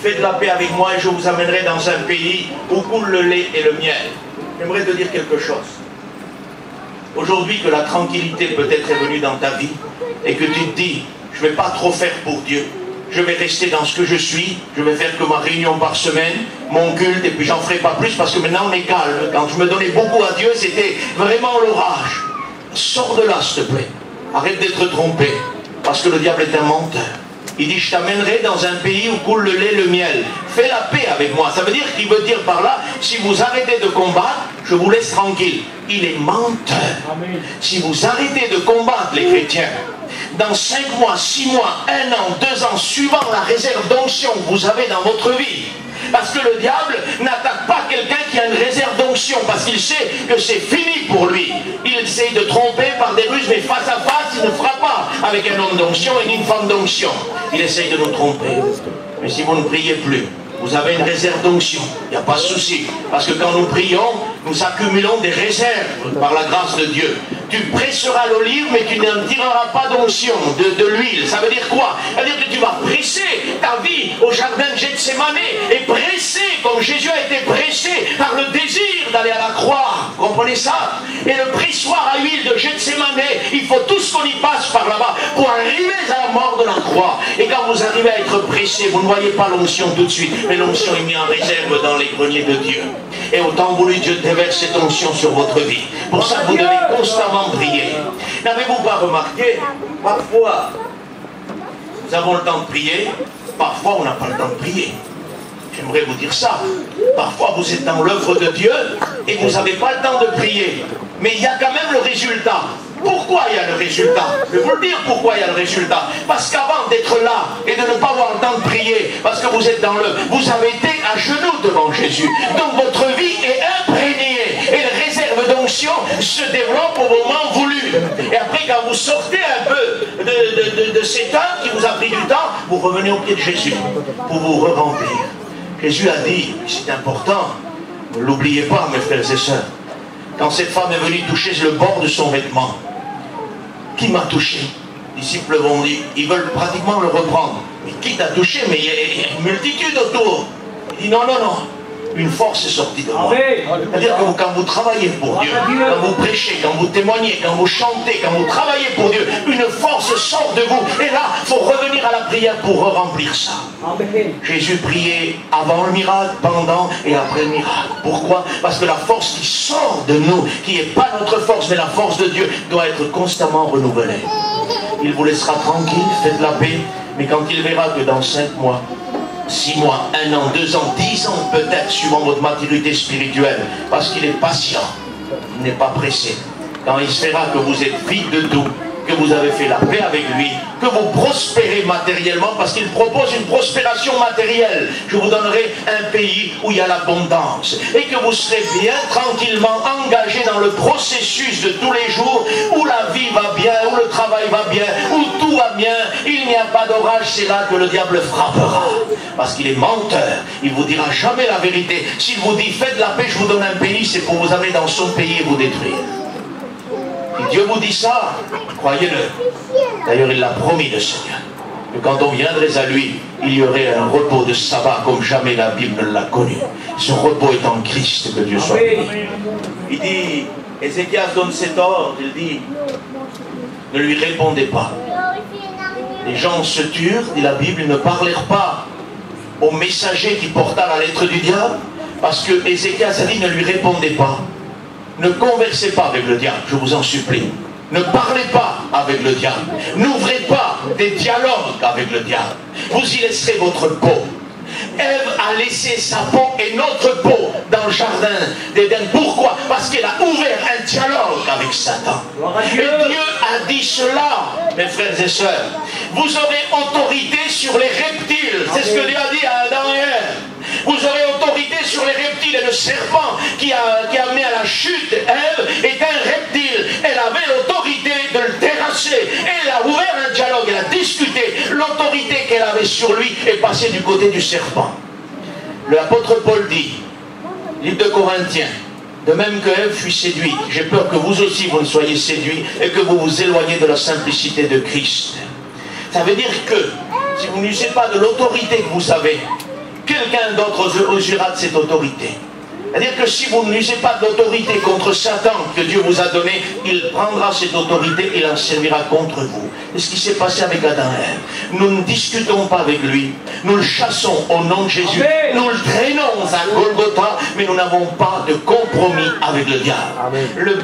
Faites de la paix avec moi et je vous amènerai dans un pays où coule le lait et le miel. J'aimerais te dire quelque chose. Aujourd'hui que la tranquillité peut-être est venue dans ta vie et que tu te dis, je ne vais pas trop faire pour Dieu. Je vais rester dans ce que je suis, je vais faire que ma réunion par semaine, mon culte, et puis j'en ferai pas plus parce que maintenant on est calme. Quand je me donnais beaucoup à Dieu, c'était vraiment l'orage. Sors de là, s'il te plaît. Arrête d'être trompé, parce que le diable est un menteur. Il dit, je t'amènerai dans un pays où coule le lait, le miel. Fais la paix avec moi. Ça veut dire qu'il veut dire par là, si vous arrêtez de combattre, je vous laisse tranquille. Il est menteur. Amen. Si vous arrêtez de combattre les chrétiens, dans 5 mois, 6 mois, 1 an, 2 ans, suivant la réserve d'onction que vous avez dans votre vie, parce que le diable n'attaque pas quelqu'un qui a une réserve d'onction, parce qu'il sait que c'est fini pour lui. Il essaie de tromper par des ruses, mais face à face, il ne fera pas avec un homme d'onction et une femme d'onction. Il essaye de nous tromper. Mais si vous ne priez plus, vous avez une réserve d'onction, il n'y a pas de souci. Parce que quand nous prions, nous accumulons des réserves par la grâce de Dieu. Tu presseras l'olive, mais tu n'en tireras pas d'onction, de l'huile. Ça veut dire quoi? Ça veut dire que tu vas presser ta vie au jardin de Gethsémane et presser comme Jésus a été pressé par le désir d'aller à la croix. Vous comprenez ça? Et le pressoir à huile de Gethsémane, il faut tous qu'on y passe par là-bas pour arriver à la mort de la croix. Et quand vous arrivez à être pressé, vous ne voyez pas l'onction tout de suite, mais l'onction est mise en réserve dans les greniers de Dieu. Et autant voulu Dieu déverse cette onction sur votre vie. Pour ça, vous devez constamment prier. N'avez-vous pas remarqué, parfois, nous avons le temps de prier, parfois on n'a pas le temps de prier. J'aimerais vous dire ça. Parfois vous êtes dans l'œuvre de Dieu et vous n'avez pas le temps de prier. Mais il y a quand même le résultat. Pourquoi il y a le résultat? Je vais vous le dire pourquoi il y a le résultat. Parce qu'avant d'être là et de ne pas avoir le temps de prier, parce que vous êtes dans l'œuvre, vous avez été à genoux devant Jésus. Donc votre vie est imprégnée et les réserves d'onction se développent au moment voulu. Et après, quand vous sortez un peu de ces temps qui vous a pris du temps, vous revenez au pied de Jésus pour vous re-remplir. Jésus a dit, c'est important, ne l'oubliez pas mes frères et sœurs, quand cette femme est venue toucher le bord de son vêtement, qui m'a touché? Les disciples vont dire, ils veulent pratiquement le reprendre. Mais qui t'a touché? Mais il y a une multitude autour. Il dit non, non, non. Une force est sortie de moi. C'est-à-dire que quand vous travaillez pour Dieu, quand vous prêchez, quand vous témoignez, quand vous chantez, quand vous travaillez pour Dieu, une force sort de vous. Et là, il faut revenir à la prière pour remplir ça. Jésus priait avant le miracle, pendant et après le miracle. Pourquoi? Parce que la force qui sort de nous, qui n'est pas notre force, mais la force de Dieu, doit être constamment renouvelée. Il vous laissera tranquille, faites la paix, mais quand il verra que dans 5 mois, 6 mois, 1 an, 2 ans, 10 ans peut-être, suivant votre maturité spirituelle, parce qu'il est patient, il n'est pas pressé. Quand il verra que vous êtes vide de tout, que vous avez fait la paix avec lui, que vous prospérez matériellement, parce qu'il propose une prospération matérielle. Je vous donnerai un pays où il y a l'abondance, et que vous serez bien tranquillement engagés dans le processus de tous les jours, où la vie va bien, où le travail va bien, où tout va bien, il n'y a pas d'orage. C'est là que le diable frappera, parce qu'il est menteur. Il ne vous dira jamais la vérité. S'il vous dit faites la paix, je vous donne un pays, c'est pour vous amener dans son pays et vous détruire. Si Dieu vous dit ça, croyez-le. D'ailleurs, il l'a promis, le Seigneur, que quand on viendrait à lui, il y aurait un repos de sabbat comme jamais la Bible ne l'a connu. Ce repos est en Christ, que Dieu soit béni. Il dit, Ézéchias donne cet ordre, il dit, ne lui répondez pas. Les gens se turent, dit la Bible, ils ne parlèrent pas au messager qui porta la lettre du diable, parce que Ézéchias a dit, ne lui répondez pas. Ne conversez pas avec le diable, je vous en supplie. Ne parlez pas avec le diable. N'ouvrez pas des dialogues avec le diable. Vous y laisserez votre peau. Ève a laissé sa peau et notre peau dans le jardin d'Éden. Pourquoi? Parce qu'elle a ouvert un dialogue avec Satan. Et Dieu a dit cela, mes frères et sœurs. Vous aurez autorité sur les reptiles. C'est ce que Dieu a dit à Adam et Ève. Vous aurez autorité sur les reptiles. Et le serpent qui a amené à la chute Ève est un reptile. Elle avait l'autorité de le terrasser. Elle a ouvert un dialogue, elle a discuté. L'autorité qu'elle avait sur lui est passée du côté du serpent. L'apôtre Paul dit, livre de Corinthiens, de même que Ève fut séduite, j'ai peur que vous aussi vous ne soyez séduits et que vous vous éloignez de la simplicité de Christ. Ça veut dire que si vous n'usez pas de l'autorité que vous avez, quelqu'un d'autre usera de cette autorité. C'est-à-dire que si vous n'usez pas d'autorité contre Satan que Dieu vous a donné, il prendra cette autorité et la servira contre vous. C'est ce qui s'est passé avec Adam et Ève. Nous ne discutons pas avec lui, nous le chassons au nom de Jésus, Amen. Nous le traînons à Golgotha, mais nous n'avons pas de compromis avec le diable.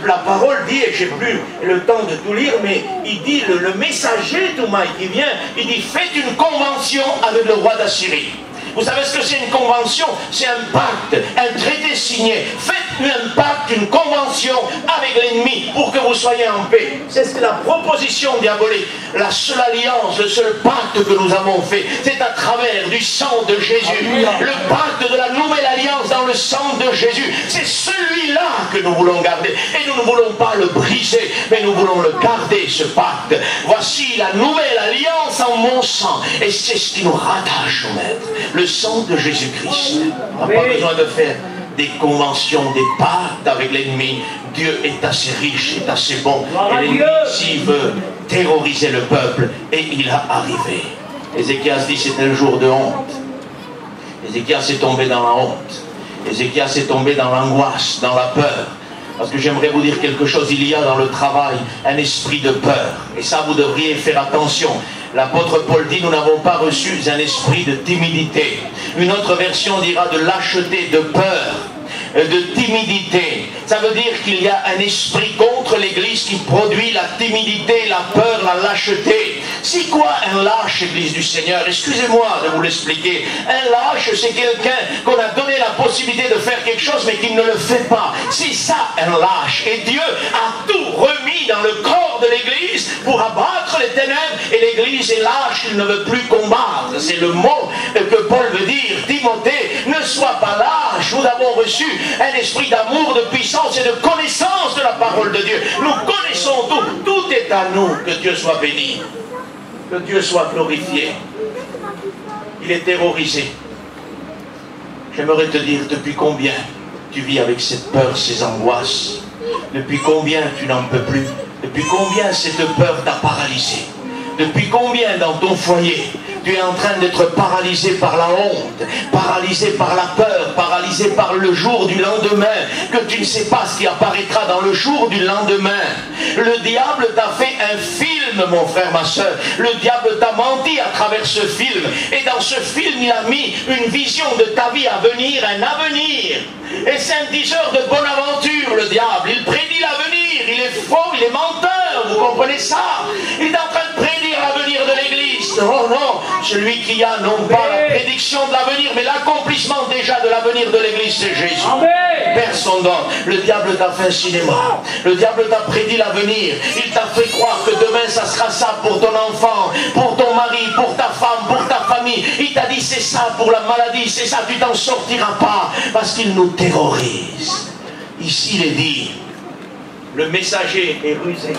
La parole dit, et j'ai plus le temps de tout lire, mais il dit, le messager Toumaï qui vient, il dit, faites une convention avec le roi d'Assyrie. Vous savez ce que c'est une convention? C'est un pacte, un traité signé. Faites un pacte, une convention avec l'ennemi pour que vous soyez en paix. C'est la proposition diabolique. La seule alliance, le seul pacte que nous avons fait, c'est à travers du sang de Jésus. Le pacte de la nouvelle alliance dans le sang de Jésus. C'est celui-là que nous voulons garder. Et nous ne voulons pas le briser, mais nous voulons le garder, ce pacte. Voici la nouvelle alliance en mon sang. Et c'est ce qui nous rattache au Maître. Le sang de Jésus-Christ. On n'a pas besoin de faire des conventions, des pactes avec l'ennemi. Dieu est assez riche, est assez bon. Et l'ennemi, s'il veut terroriser le peuple, et il a arrivé. Ézéchias dit c'est un jour de honte. Ézéchias est tombé dans la honte. Ézéchias est tombé dans l'angoisse, dans la peur. Parce que j'aimerais vous dire quelque chose, il y a dans le travail un esprit de peur. Et ça, vous devriez faire attention. L'apôtre Paul dit, nous n'avons pas reçu un esprit de timidité. Une autre version dira de lâcheté, de peur, de timidité. Ça veut dire qu'il y a un esprit contre l'Église qui produit la timidité, la peur, la lâcheté. C'est quoi un lâche, Église du Seigneur? Excusez-moi de vous l'expliquer. Un lâche, c'est quelqu'un qu'on a donné la possibilité de faire quelque chose, mais qui ne le fait pas. C'est ça, un lâche. Et Dieu a tout remis dans le corps de l'Église pour abattre les ténèbres. Et l'Église est lâche, il ne veut plus combattre. C'est le mot que Paul veut dire. Timothée, ne sois pas lâche. Nous avons reçu un esprit d'amour, de puissance et de connaissance de la parole de Dieu. Nous connaissons tout. Tout est à nous. Que Dieu soit béni. Que Dieu soit glorifié. Il est terrorisé. J'aimerais te dire depuis combien tu vis avec cette peur, ces angoisses. Depuis combien tu n'en peux plus. Depuis combien cette peur t'a paralysé. Depuis combien dans ton foyer tu es en train d'être paralysé par la honte, paralysé par la peur, paralysé par le jour du lendemain, que tu ne sais pas ce qui apparaîtra dans le jour du lendemain. Le diable t'a fait un film, mon frère, ma soeur. Le diable t'a menti à travers ce film. Et dans ce film, il a mis une vision de ta vie à venir, un avenir. Et c'est un diseur de bonne aventure, le diable. Il prédit l'avenir, il est faux, il est menteur, vous comprenez ça? Il est en train de prédire l'avenir de l'Église. Oh non, Celui qui a non pas la prédiction de l'avenir, mais l'accomplissement déjà de l'avenir de l'Église, c'est Jésus. Père son nom, le diable t'a fait un cinéma. Le diable t'a prédit l'avenir. Il t'a fait croire que demain ça sera ça pour ton enfant, pour ton mari, pour ta femme, pour ta famille. Il t'a dit c'est ça pour la maladie, c'est ça, tu t'en sortiras pas. Parce qu'il nous terrorise. Ici il est dit, le messager est rusé.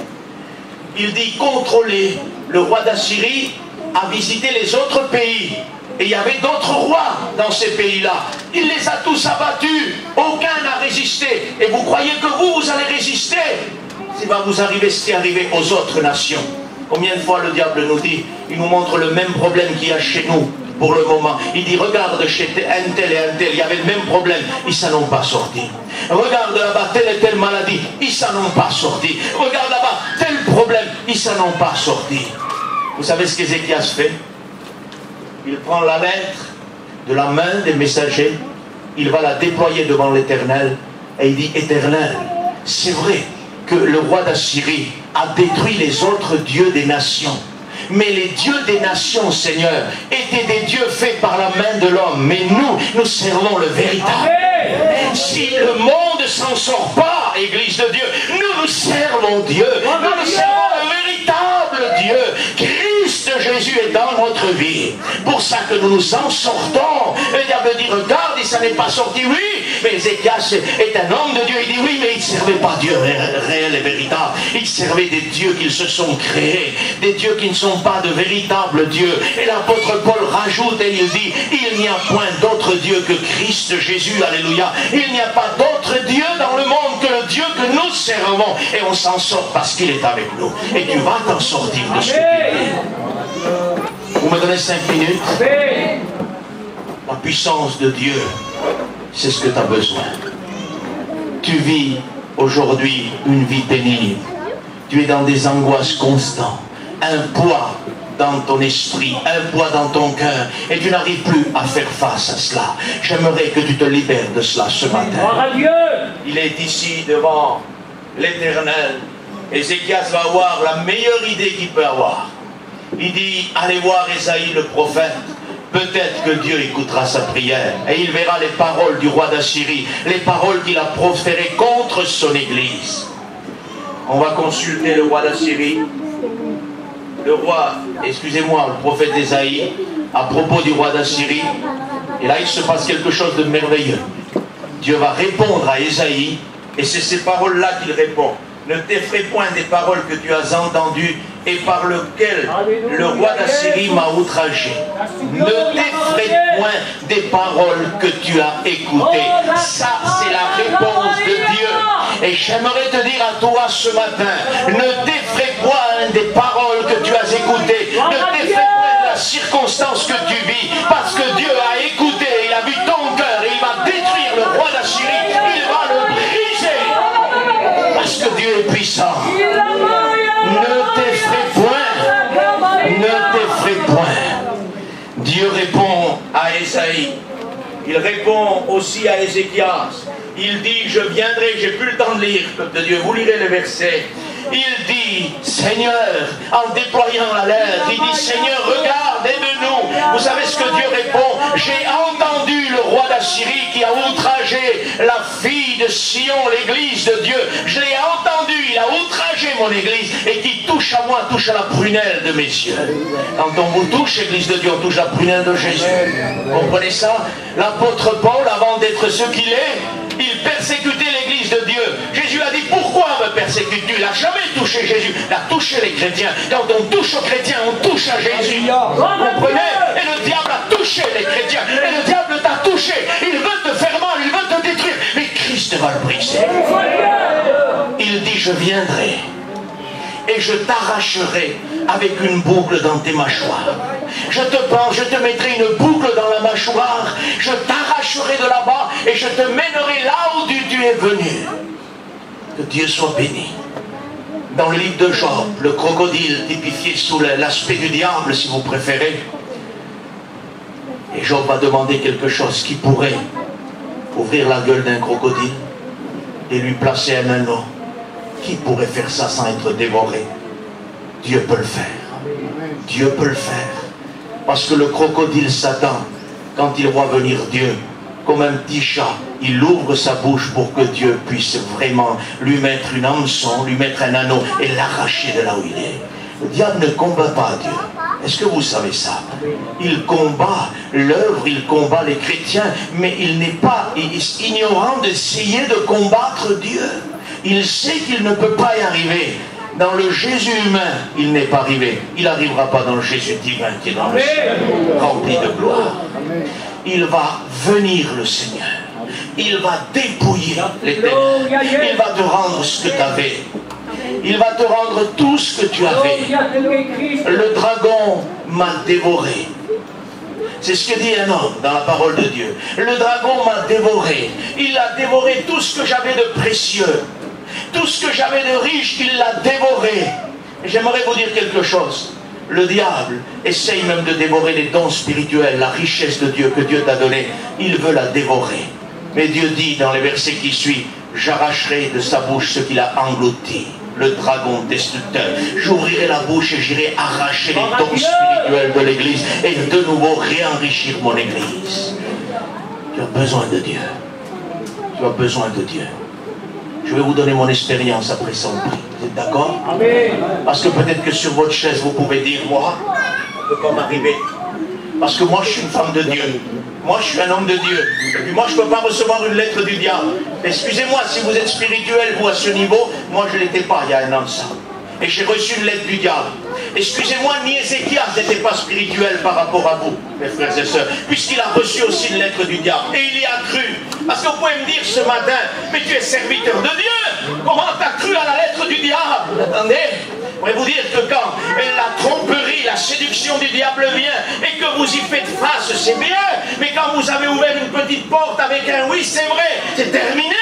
Il dit contrôler. Le roi d'Assyrie a visité les autres pays. Et il y avait d'autres rois dans ces pays-là. Il les a tous abattus. Aucun n'a résisté. Et vous croyez que vous allez résister? Il va vous arriver ce qui est arrivé aux autres nations. Combien de fois le diable nous dit, il nous montre le même problème qu'il y a chez nous pour le moment. Il dit, regarde chez un tel et un tel, il y avait le même problème. Ils s'en ont pas sorti. Regarde là-bas, telle et telle maladie. Ils s'en ont pas sorti. Regarde là-bas, tel problème. Ils s'en ont pas sorti. Vous savez ce qu'Ézéchias fait? Il prend la lettre de la main des messagers, il va la déployer devant l'Éternel, et il dit, Éternel, c'est vrai que le roi d'Assyrie a détruit les autres dieux des nations. Mais les dieux des nations, Seigneur, étaient des dieux faits par la main de l'homme. Mais nous servons le véritable. Si le monde ne s'en sort pas, Église de Dieu, nous servons Dieu. Nous servons le véritable Dieu. Christ Jésus est dans notre vie. Pour ça que nous nous en sortons. Le diable dit, regarde, il s'en est pas sorti, oui. Mais Ézéchias est un homme de Dieu. Il dit, oui, mais il ne servait pas Dieu réel et véritable. Il servait des dieux qu'ils se sont créés. Des dieux qui ne sont pas de véritables dieux. Et l'apôtre Paul rajoute et il dit, il n'y a point d'autre Dieu que Christ Jésus. Alléluia. Il n'y a pas d'autre Dieu dans le monde que le Dieu que nous servons. Et on s'en sort parce qu'il est avec nous. Et tu vas t'en sortir de ce que tu veux. Vous me donnez 5 minutes? La puissance de Dieu, c'est ce que tu as besoin. Tu vis aujourd'hui une vie pénible. Tu es dans des angoisses constantes. Un poids dans ton esprit, un poids dans ton cœur, et tu n'arrives plus à faire face à cela. J'aimerais que tu te libères de cela ce matin. Il est ici devant l'Éternel. Ézéchias va avoir la meilleure idée qu'il peut avoir. Il dit, allez voir Ésaïe le prophète. Peut-être que Dieu écoutera sa prière. Et il verra les paroles du roi d'Assyrie, les paroles qu'il a proférées contre son Église. On va consulter le roi d'Assyrie. Le roi, excusez-moi, le prophète Ésaïe, à propos du roi d'Assyrie. Et là, il se passe quelque chose de merveilleux. Dieu va répondre à Ésaïe, et c'est ces paroles-là qu'il répond. Ne t'effraie point des paroles que tu as entendues et par lesquelles le roi d'Assyrie m'a outragé. Ne t'effraie point des paroles que tu as écoutées. Ça, c'est la réponse de Dieu. Et j'aimerais te dire à toi ce matin, ne t'effraie point des paroles que tu as écoutées. Ne t'effraie point de la circonstance que tu vis. Parce que Dieu a écouté, il a vu ton cœur et il va détruire le roi d'Assyrie. Il va le briser. Parce que Dieu est puissant. Ne t'effraie point. Ne t'effraie point. Dieu répond à Ésaïe. Il répond aussi à Ézéchias. Il dit, je viendrai, j'ai plus le temps de lire, peuple de Dieu, vous lirez le verset. Il dit, Seigneur, en déployant la lettre, il dit, Seigneur, regarde, aide-nous. Vous savez ce que Dieu répond? J'ai entendu le roi d'Assyrie qui a outragé la fille de Sion, l'église de Dieu. Je l'ai entendu, il a outragé mon église et qui touche à moi, touche à la prunelle de mes yeux. Quand on vous touche, église de Dieu, on touche la prunelle de Jésus. Vous comprenez ça? L'apôtre Paul, avant d'être ce qu'il est, il persécutait l'église de Dieu. Jésus a dit, pourquoi me persécutes-tu? Il n'a jamais touché Jésus, il a touché les chrétiens. Quand on touche aux chrétiens, on touche à Jésus. Vous comprenez? Et le diable a touché les chrétiens. Et le diable t'a touché. Il veut te faire mal, il veut te détruire. Mais Christ va le briser. Il dit, je viendrai et je t'arracherai avec une boucle dans tes mâchoires. Je te mettrai une boucle dans la mâchoire, je t'arracherai de là-bas et je te mènerai là où tu es venu. Que Dieu soit béni. Dans le livre de Job, le crocodile typifié sous l'aspect du diable, si vous préférez. Et Job va demander quelque chose qui pourrait ouvrir la gueule d'un crocodile et lui placer un anneau. Qui pourrait faire ça sans être dévoré? Dieu peut le faire. Dieu peut le faire. Parce que le crocodile Satan, quand il voit venir Dieu, comme un petit chat, il ouvre sa bouche pour que Dieu puisse vraiment lui mettre une hameçon, lui mettre un anneau et l'arracher de là où il est. Le diable ne combat pas Dieu. Est-ce que vous savez ça? Il combat l'œuvre, il combat les chrétiens, mais il n'est pas ignorant d'essayer de combattre Dieu. Il sait qu'il ne peut pas y arriver. Dans le Jésus humain, il n'est pas arrivé. Il n'arrivera pas dans le Jésus divin qui est dans le ciel, rempli de gloire. Il va venir, le Seigneur. Il va dépouiller les ténèbres. Il va te rendre ce que tu avais. Il va te rendre tout ce que tu avais. Le dragon m'a dévoré. C'est ce que dit un homme dans la parole de Dieu. Le dragon m'a dévoré. Il a dévoré tout ce que j'avais de précieux. Tout ce que j'avais de riche, il l'a dévoré. J'aimerais vous dire quelque chose. Le diable essaye même de dévorer les dons spirituels, la richesse de Dieu que Dieu t'a donnée. Il veut la dévorer. Mais Dieu dit dans les versets qui suivent, j'arracherai de sa bouche ce qu'il a englouti. Le dragon destructeur. J'ouvrirai la bouche et j'irai arracher les dons spirituels de l'Église et de nouveau réenrichir mon Église. Tu as besoin de Dieu. Tu as besoin de Dieu. Je vais vous donner mon expérience après son prix. Vous êtes d'accord? Parce que peut-être que sur votre chaise, vous pouvez dire, moi, ça ne peut pas m'arriver. Parce que moi, je suis une femme de Dieu. Moi, je suis un homme de Dieu. Et puis moi, je ne peux pas recevoir une lettre du diable. Excusez-moi, si vous êtes spirituel, vous, à ce niveau, moi, je ne l'étais pas il y a un an de ça. Et j'ai reçu une lettre du diable. Excusez-moi, ni Ézéchias n'était pas spirituel par rapport à vous, mes frères et sœurs, puisqu'il a reçu aussi une lettre du diable. Et il y a cru. Parce que vous pouvez me dire ce matin, mais tu es serviteur de Dieu. Comment tu as cru à la lettre du diable? Attendez, je pourrais vous dire que quand la tromperie, la séduction du diable vient et que vous y faites face, c'est bien. Mais quand vous avez ouvert une petite porte avec un oui, c'est vrai, c'est terminé.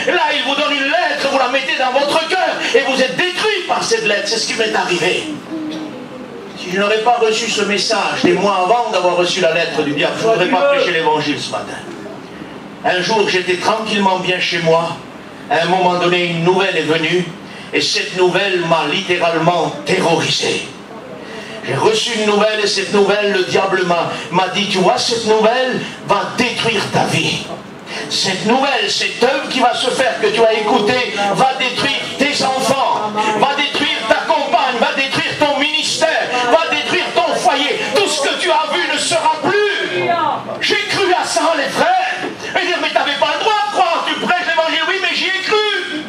Là, il vous donne une lettre, vous la mettez dans votre cœur et vous êtes détruit par cette lettre. C'est ce qui m'est arrivé. Si je n'aurais pas reçu ce message des mois avant d'avoir reçu la lettre du diable, je ne voudrais pas prêcher l'évangile ce matin. Un jour, j'étais tranquillement bien chez moi. À un moment donné, une nouvelle est venue. Et cette nouvelle m'a littéralement terrorisé. J'ai reçu une nouvelle et cette nouvelle, le diable m'a dit, tu vois, cette nouvelle va détruire ta vie. Cette nouvelle, cette œuvre qui va se faire, que tu as écoutée, va détruire tes enfants, va détruire ta compagne, va détruire ton ministère, va détruire ton foyer. Tout ce que tu as vu ne sera plus. J'ai cru à ça, les frères. Et dire, mais tu n'avais pas le droit de croire, tu prêches l'évangile, oui, mais j'y ai cru.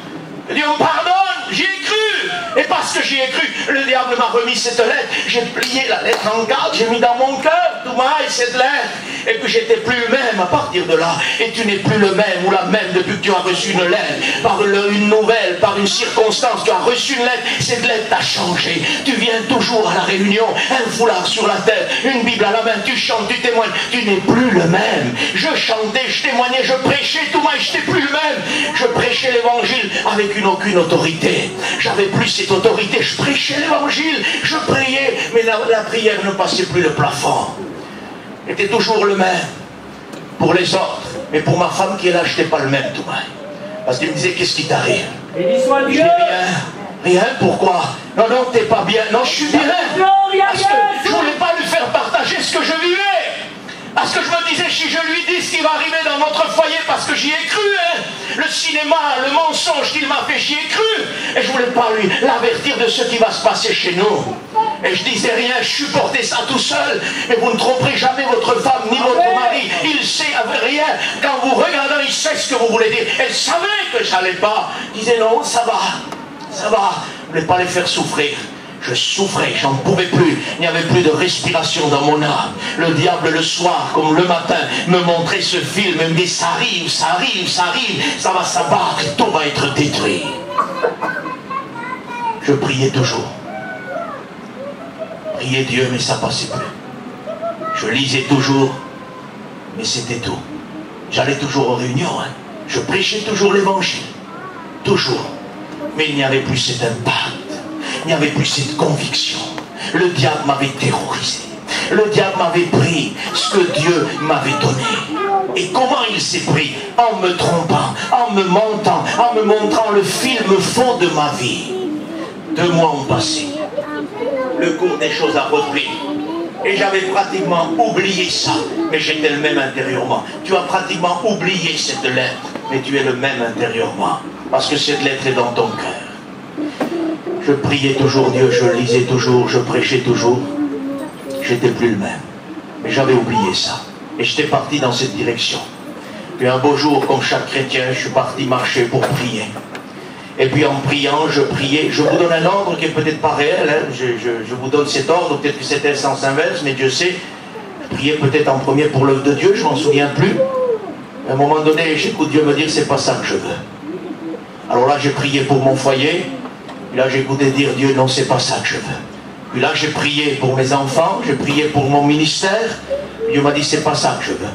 Dieu me pardonne, j'y ai cru. Et parce que j'y ai cru, le diable m'a remis cette lettre. J'ai plié la lettre en quatre, j'ai mis dans mon cœur, tout maille, cette lettre. Et puis j'étais plus le même à partir de là. Et tu n'es plus le même ou la même depuis que tu as reçu une lettre. Par une nouvelle, par une circonstance, tu as reçu une lettre. Cette lettre t'a changé. Tu viens toujours à la réunion, un foulard sur la tête, une Bible à la main, tu chantes, tu témoignes. Tu n'es plus le même. Je chantais, je témoignais, je prêchais, tout maille, je n'étais plus le même. Je prêchais l'évangile avec aucune autorité. J'avais plus cette autorité. Je prêchais l'évangile, je priais, mais la prière ne passait plus le plafond. Était toujours le même pour les autres, mais pour ma femme qui est là, je n'étais pas le même tout mal. Parce qu'il me disait, qu'est-ce qui t'arrive? Je dis rien, pourquoi? Non, t'es pas bien. Non, je suis bien. Parce que je ne voulais pas lui faire partager ce que je vivais. Parce que je me disais, si je lui dis ce qui va arriver dans notre foyer, parce que j'y ai cru, hein, le cinéma, le mensonge qu'il m'a fait, j'y ai cru. Et je ne voulais pas lui l'avertir de ce qui va se passer chez nous. Et je disais rien, je supportais ça tout seul. Mais vous ne tromperez jamais votre femme ni votre mari. Il sait rien. Quand vous regardez, il sait ce que vous voulez dire. Elle savait que ça n'allait pas. Il disait non, ça va, ça va. Je ne voulais pas les faire souffrir. Je souffrais, j'en pouvais plus. Il n'y avait plus de respiration dans mon âme. Le diable le soir, comme le matin, me montrait ce film, me dit ça arrive, ça arrive, ça arrive, ça va s'abattre, tout va être détruit. Je priais toujours. Priais Dieu, mais ça passait plus. Je lisais toujours, mais c'était tout. J'allais toujours aux réunions, hein. Je prêchais toujours l'évangile. Toujours. Mais il n'y avait plus cet impact. Il n'y avait plus cette conviction. Le diable m'avait terrorisé. Le diable m'avait pris ce que Dieu m'avait donné. Et comment il s'est pris? En me trompant, en me mentant, en me montrant le film faux de ma vie. 2 mois ont passé. Le cours des choses a repris. Et j'avais pratiquement oublié ça, mais j'étais le même intérieurement. Tu as pratiquement oublié cette lettre, mais tu es le même intérieurement. Parce que cette lettre est dans ton cœur. Je priais toujours Dieu, je lisais toujours, je prêchais toujours. J'étais plus le même. Mais j'avais oublié ça. Et j'étais parti dans cette direction. Puis un beau jour, comme chaque chrétien, je suis parti marcher pour prier. Et puis en priant, je priais. Je vous donne un ordre qui est peut-être pas réel. Hein. Je vous donne cet ordre, peut-être que c'était le sens inverse, mais Dieu sait. Je priais peut-être en premier pour l'œuvre de Dieu, je m'en souviens plus. À un moment donné, j'écoute Dieu me dire, c'est pas ça que je veux. Alors là, j'ai prié pour mon foyer. Puis là, j'écoutais dire, Dieu, non, c'est pas ça que je veux. Puis là, j'ai prié pour mes enfants, j'ai prié pour mon ministère. Dieu m'a dit, c'est pas ça que je veux.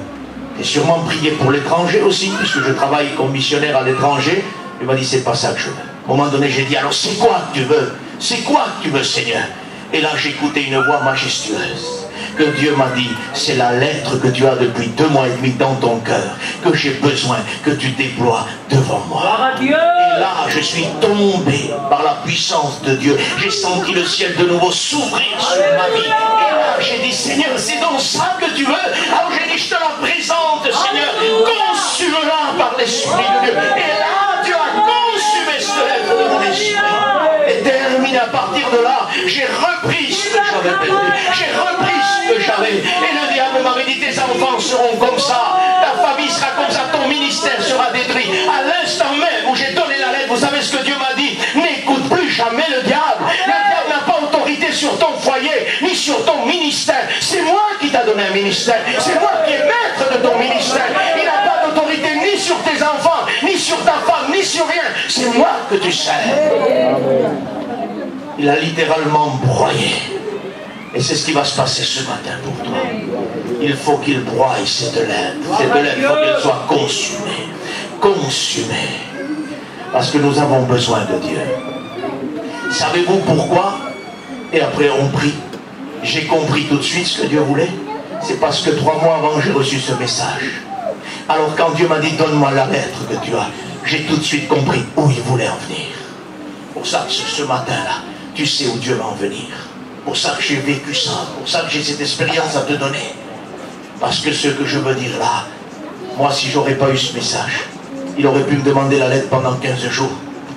J'ai sûrement prié pour l'étranger aussi, puisque je travaille comme missionnaire à l'étranger. Il m'a dit, c'est pas ça que je veux. À un moment donné, j'ai dit, alors c'est quoi que tu veux? C'est quoi que tu veux, Seigneur? Et là, j'ai écouté une voix majestueuse. Que Dieu m'a dit, c'est la lettre que tu as depuis 2 mois et demi dans ton cœur, que j'ai besoin que tu déploies devant moi. Et là, je suis tombé par la puissance de Dieu. J'ai senti le ciel de nouveau s'ouvrir sur ma vie. Et là, j'ai dit, Seigneur, c'est donc ça que tu veux? Alors j'ai dit, je te la présente, Seigneur. Consume-la par l'Esprit de Dieu. Et là, Dieu a consumé cette lettre de mon esprit. Et terminé à partir de là, j'ai repris ce que j'avais perdu. J'ai repris ce que j'avais. Et le diable m'avait dit, tes enfants seront comme ça, ta famille sera comme ça, ton ministère sera détruit. À l'instant même où j'ai donné la lettre, vous savez ce que Dieu m'a dit? N'écoute plus jamais le diable. Le diable n'a pas autorité sur ton foyer, ni sur ton ministère. C'est moi qui t'a donné un ministère. C'est moi qui est maître de ton ministère. Il n'a pas d'autorité ni sur tes enfants, ni sur ta femme, ni sur rien. C'est moi que tu sers. Il a littéralement broyé. Et c'est ce qui va se passer ce matin pour toi. Il faut qu'il broie cette lettre. Cette lettre, il faut qu'elle soit consumée. Consumée. Parce que nous avons besoin de Dieu. Savez-vous pourquoi? Et après on prie. J'ai compris tout de suite ce que Dieu voulait. C'est parce que 3 mois avant, j'ai reçu ce message. Alors quand Dieu m'a dit, donne-moi la lettre que tu as, j'ai tout de suite compris où il voulait en venir. Pour ça que ce matin-là, tu sais où Dieu va en venir. Pour ça que j'ai vécu ça. Pour ça que j'ai cette expérience à te donner. Parce que ce que je veux dire là, moi si j'aurais pas eu ce message, il aurait pu me demander la lettre pendant 15 jours.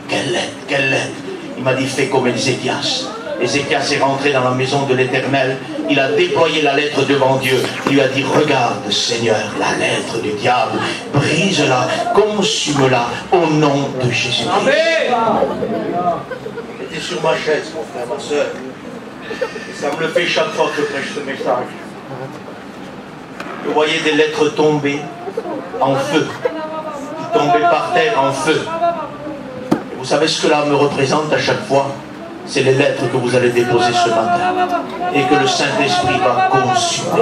Quelle lettre? Quelle lettre? Il m'a dit, fais comme Ézéchias. Ézéchias est rentré dans la maison de l'Éternel. Il a déployé la lettre devant Dieu. Il lui a dit, regarde Seigneur, la lettre du diable. Brise-la, consume-la au nom de Jésus. Amen. J'étais sur ma chaise, mon frère, ma soeur. Ça me le fait chaque fois que je prêche ce message. Je voyais des lettres tomber en feu. Qui tombaient par terre en feu. Et vous savez ce que là me représente à chaque fois? C'est les lettres que vous allez déposer ce matin. Et que le Saint-Esprit va consumer.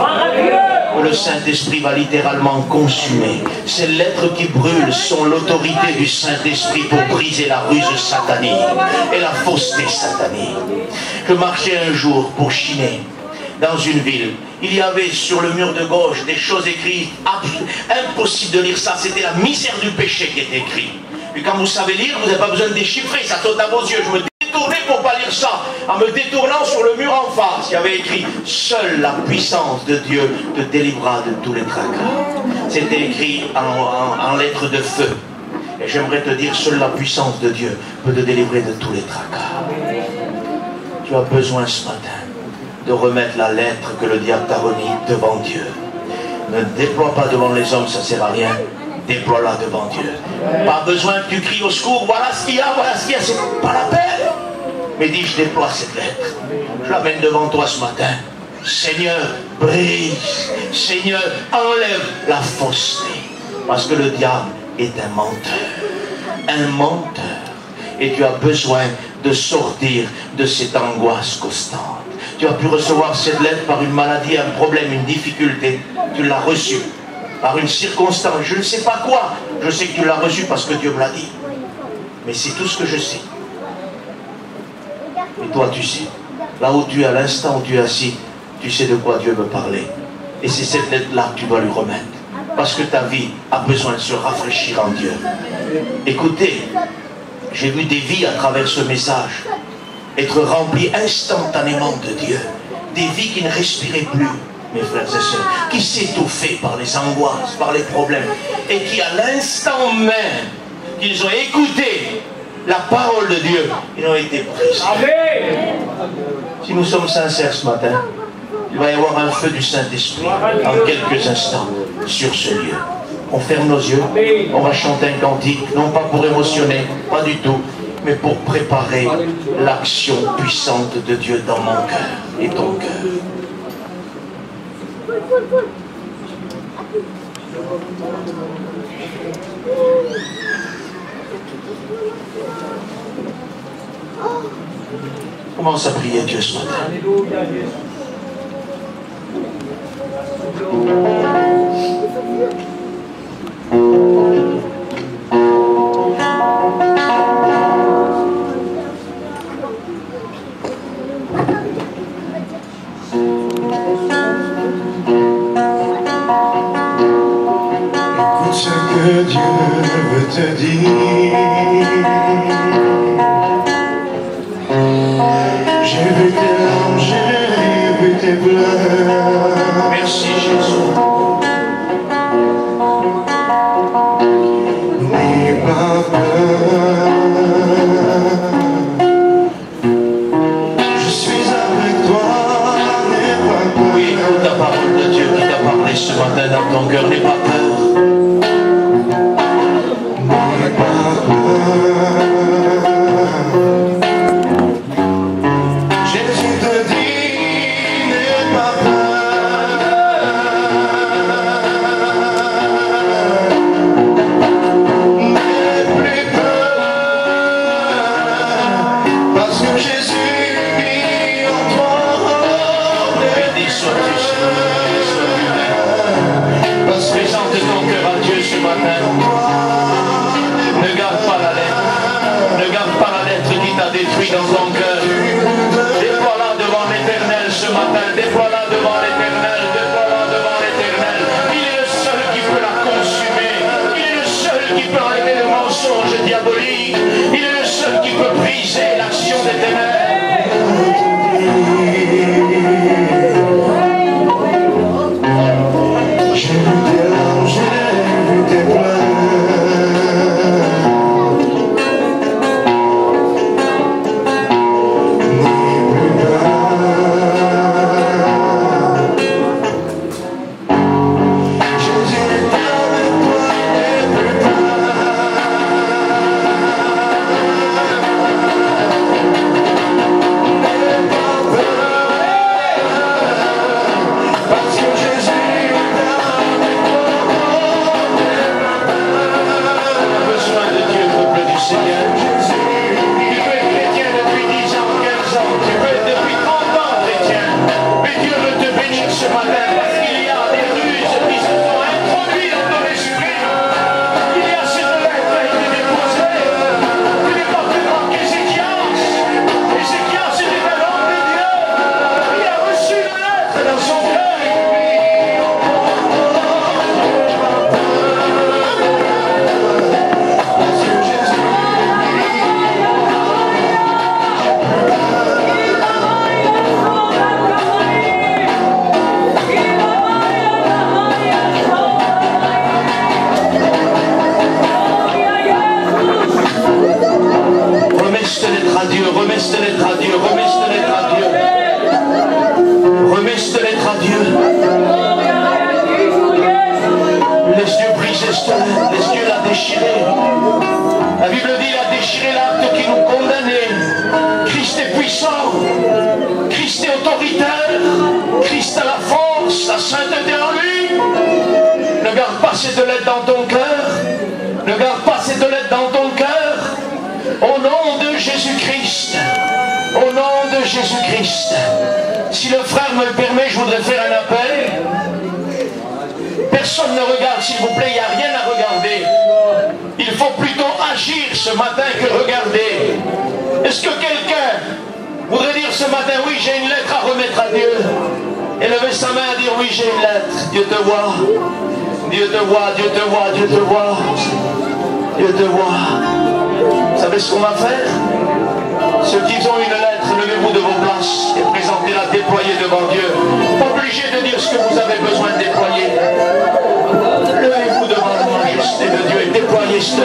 Que le Saint-Esprit va littéralement consumer. Ces lettres qui brûlent sont l'autorité du Saint-Esprit pour briser la ruse satanique et la fausseté satanique. Je marchais un jour pour chiner dans une ville. Il y avait sur le mur de gauche des choses écrites. Impossible de lire ça. C'était la misère du péché qui était écrit. Et quand vous savez lire, vous n'avez pas besoin de déchiffrer. Ça saute à vos yeux. Je me détournais pour ne pas lire ça. En me détournant sur le mur en face, il y avait écrit « Seule la puissance de Dieu te délivrera de tous les tracas ». C'était écrit en lettres de feu. Et j'aimerais te dire, seule la puissance de Dieu peut te délivrer de tous les tracas. Tu as besoin ce matin de remettre la lettre que le diable t'a remise devant Dieu. Ne déploie pas devant les hommes, ça ne sert à rien. Déploie-la devant Dieu. Pas besoin que tu cries au secours, voilà ce qu'il y a, c'est pas la peine. Mais dis, je déploie cette lettre. Je l'amène devant toi ce matin. Seigneur, brise. Seigneur, enlève la fausseté. Parce que le diable est un menteur. Un menteur. Et tu as besoin de sortir de cette angoisse constante. Tu as pu recevoir cette lettre par une maladie, un problème, une difficulté. Tu l'as reçue par une circonstance, je ne sais pas quoi. Je sais que tu l'as reçue parce que Dieu me l'a dit. Mais c'est tout ce que je sais. Et toi, tu sais. Là où tu es, à l'instant où tu es assis, tu sais de quoi Dieu veut parler. Et c'est cette lettre-là que tu dois lui remettre. Parce que ta vie a besoin de se rafraîchir en Dieu. Écoutez, j'ai vu des vies à travers ce message être remplies instantanément de Dieu. des vies qui ne respiraient plus, mes frères et sœurs, qui s'étouffaient par les angoisses, par les problèmes, et qui à l'instant même qu'ils ont écouté la parole de Dieu, ils ont été brisés. Si nous sommes sincères ce matin, il va y avoir un feu du Saint-Esprit en quelques instants sur ce lieu. On ferme nos yeux, on va chanter un cantique, non pas pour émotionner, pas du tout, mais pour préparer l'action puissante de Dieu dans mon cœur et ton cœur. Commence à prier Dieu ce matin. Écoute ce que Dieu veut te dire. J'ai vu tes larmes, j'ai vu tes pleurs. Merci Jésus. N'aie pas peur. Je suis avec toi, n'aie pas peur. Oui, écoute la parole de Dieu qui t'a parlé ce matin dans ton cœur, n'aie pas peur. N'aie pas peur. Jésus te dit, n'aie pas peur. N'aie plus peur. Parce que Jésus vit en toi. Béni sois-tu, Seigneur. Parce que Présente ton cœur à Dieu ce matin. Ne garde pas la lettre. Ne garde pas la lettre qui t'a détruit dans ton cœur. Déploie-la devant l'Éternel ce matin. Déploie-la devant l'Éternel. Déploie-la devant l'Éternel. Il est le seul qui peut la consumer. Il est le seul qui peut arrêter le mensonge diabolique. Il est le seul qui peut briser l'action des ténèbres. j'ai vu tes larmes, j'ai vu tes pleurs. N'aie plus peur. Jésus est avec toi, n'aie plus peur. N'aie pas peur. Parce que Jésus est avec toi. Besoin de Dieu, peuple du Seigneur. Tu peux être chrétien depuis 10 ans, 15 ans, tu peux être depuis 30 ans chrétien, mais Dieu veut te bénir ce matin parce qu'il y a des ruses qui se sont introduites dans ton esprit. Il y a cette lettre qui a été déposée. Tu n'es pas plus grand qu'Ézéchias. Ézéchias était un homme de Dieu. Il a reçu la lettre dans son cœur. Remets cette lettre à Dieu, remets cette lettre à Dieu, remets cette lettre à Dieu. Remets cette lettre à Dieu. Laisse Dieu briser cette lettre, laisse Dieu la déchirer. La Bible dit il a déchiré l'acte qui nous condamnait. Christ est puissant, Christ est autoritaire, Christ a la force, la sainteté en lui. Ne garde pas ces deux lettres dans ton cœur. Ne garde pas ces deux lettres dans ton cœur. Au nom de Jésus-Christ. Au nom de Jésus-Christ. Si le frère me le permet, je voudrais faire un appel. Personne ne regarde, s'il vous plaît, il n'y a rien à regarder. Il faut plutôt agir ce matin que regarder. Est-ce que quelqu'un voudrait dire ce matin, oui, j'ai une lettre à remettre à Dieu? Et lever sa main et dire, oui, j'ai une lettre. Dieu te voit. Dieu te voit, Dieu te voit, Dieu te voit. Dieu te voit. Vous savez ce qu'on va faire? Ceux qui ont une lettre, Levez-vous de vos places et présentez-la déployée devant Dieu. Pas obligé de dire ce que vous avez besoin de déployer. Levez-vous devant la majesté de Dieu et déployez ce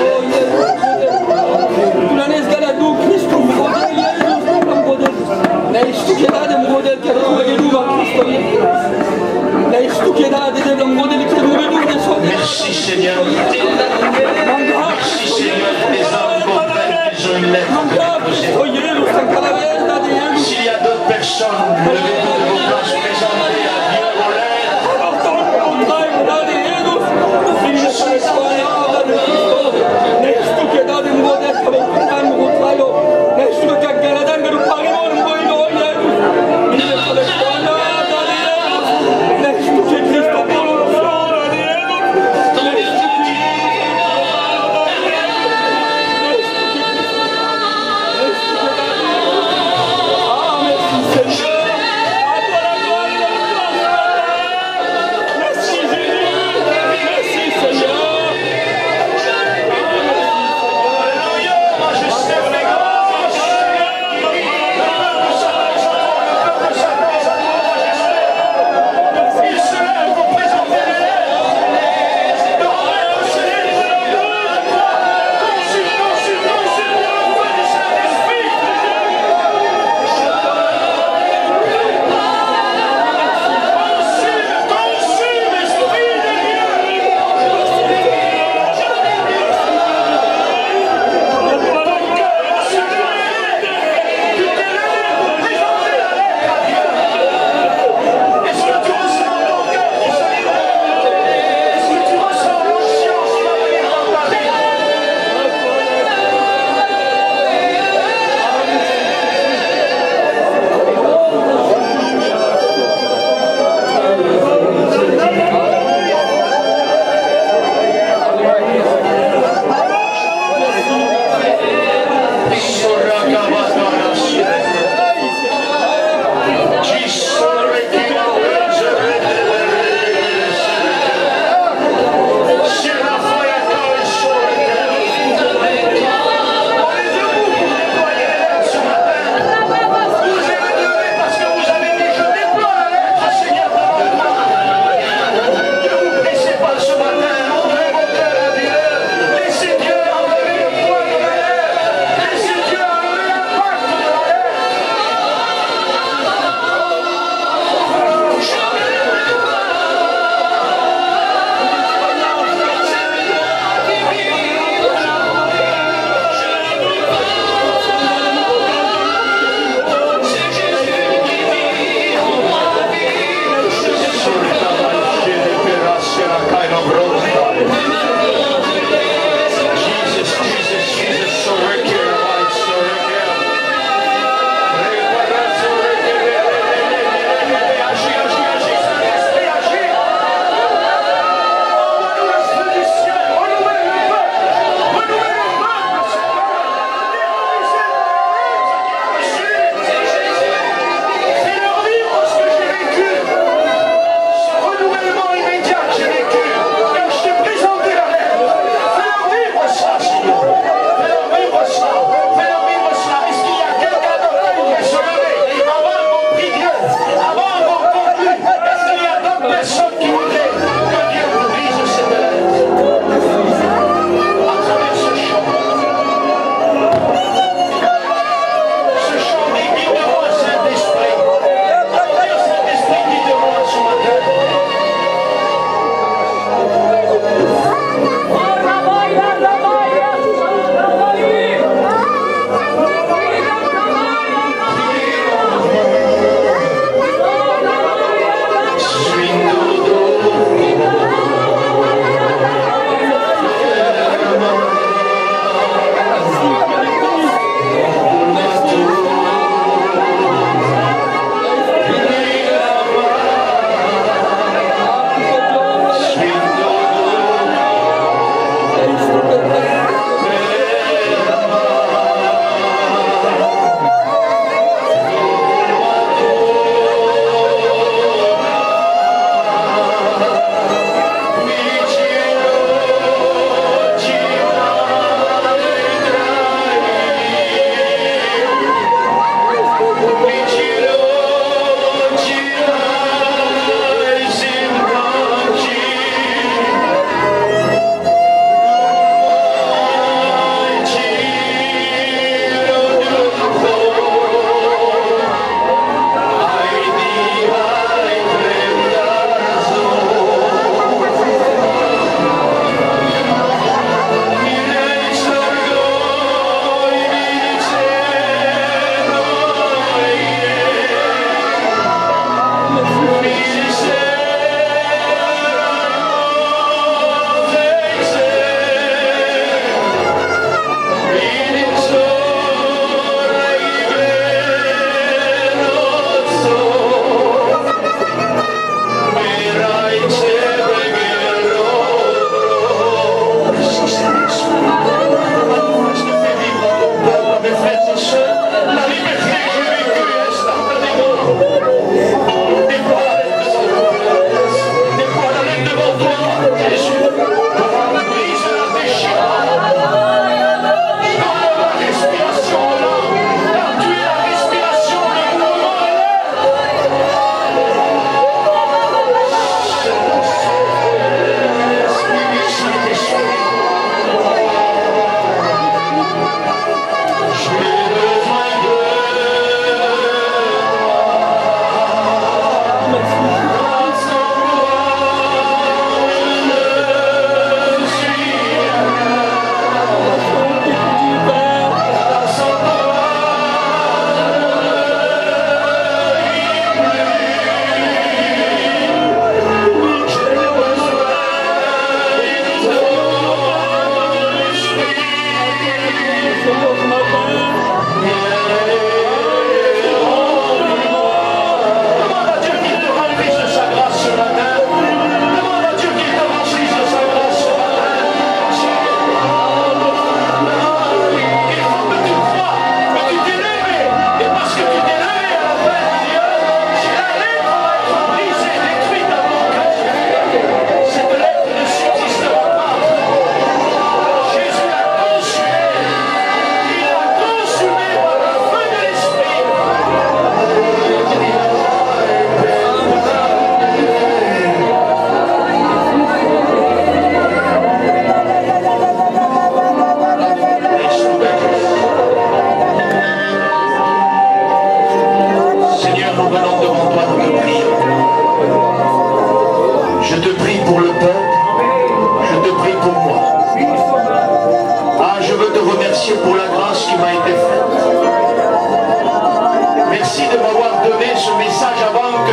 Merci Seigneur. Merci Seigneur pour les hommes comprennent qu'ils ont une lettre de déposer. S'il y a d'autres personnes, levez-vous de vos places, présentez à Dieu vos lettres. Je suis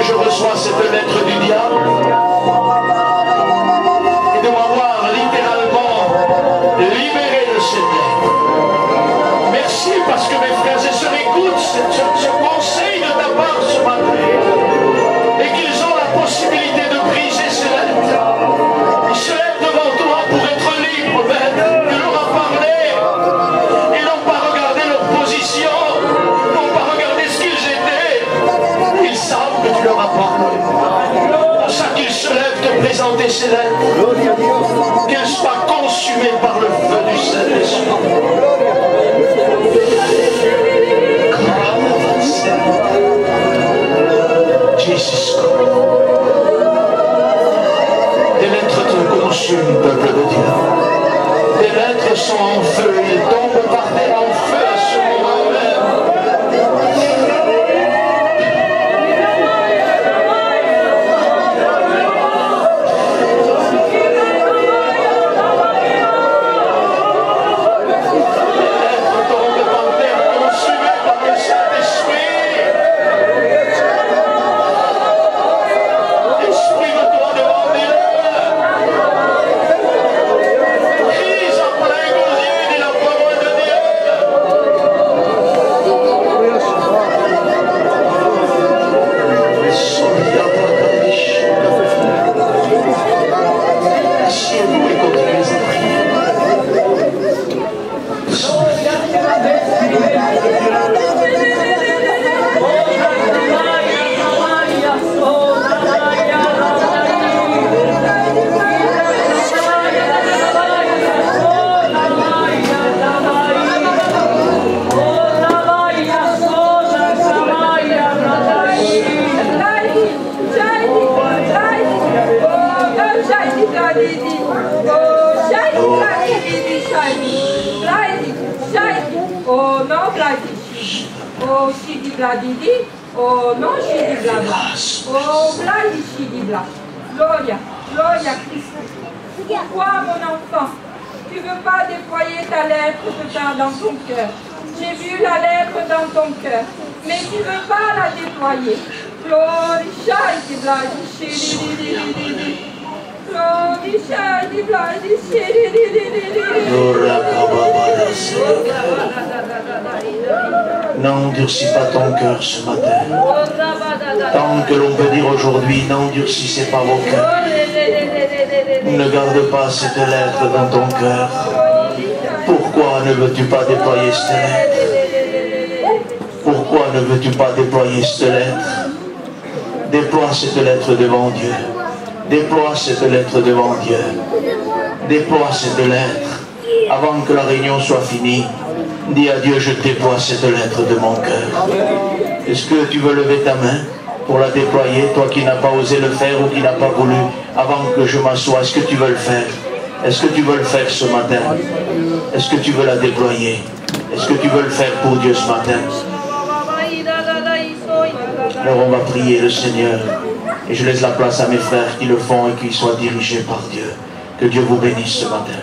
je reçois cette lettre du diable et de m'avoir littéralement libéré de cette lettre. Merci parce que mes frères et sœurs écoutent ce conseil de ta part ce matin et qu'ils ont la possibilité de briser ces lettres. Ils se lèvent devant toi pour être libres, Père. Tu leur as parlé. Ils n'ont pas regardé leur position, n'ont pas regardé ce qu'ils étaient. Ils savent que tu leur as parlé. C'est pour ça qu'ils se lèvent te présenter ces lettres. Qu'elles soient consumées par le feu du Saint-Esprit. Jesus Christ. Tes lettres te consument, peuple de Dieu. Tes lettres sont en feu, ils tombent par terre en feu à ce moment même. Oh non, Shidi Blabla. Oh, Bladi Shidi Bla. Gloria, Gloria Christ. Pourquoi, mon enfant, tu ne veux pas déployer ta lettre que tu as dans ton cœur? J'ai vu la lettre dans ton cœur, mais tu ne veux pas la déployer. Gloria Shidi Bladi Shidi. Gloria Shidi Bladi Shidi. N'endurcis pas ton cœur ce matin. Tant que l'on peut dire aujourd'hui, n'endurcissez pas vos cœurs. Ne garde pas cette lettre dans ton cœur. Pourquoi ne veux-tu pas déployer cette lettre? Pourquoi ne veux-tu pas déployer cette lettre? Déploie cette lettre devant Dieu. Déploie cette lettre devant Dieu. Déploie cette lettre avant que la réunion soit finie. Dis à Dieu, je déploie cette lettre de mon cœur. Est-ce que tu veux lever ta main pour la déployer, toi qui n'as pas osé le faire ou qui n'as pas voulu avant que je m'assoie? Est-ce que tu veux le faire? Est-ce que tu veux le faire ce matin? Est-ce que tu veux la déployer? Est-ce que tu veux le faire pour Dieu ce matin? Alors on va prier le Seigneur. Et je laisse la place à mes frères qui le font et qui soient dirigés par Dieu. Que Dieu vous bénisse ce matin.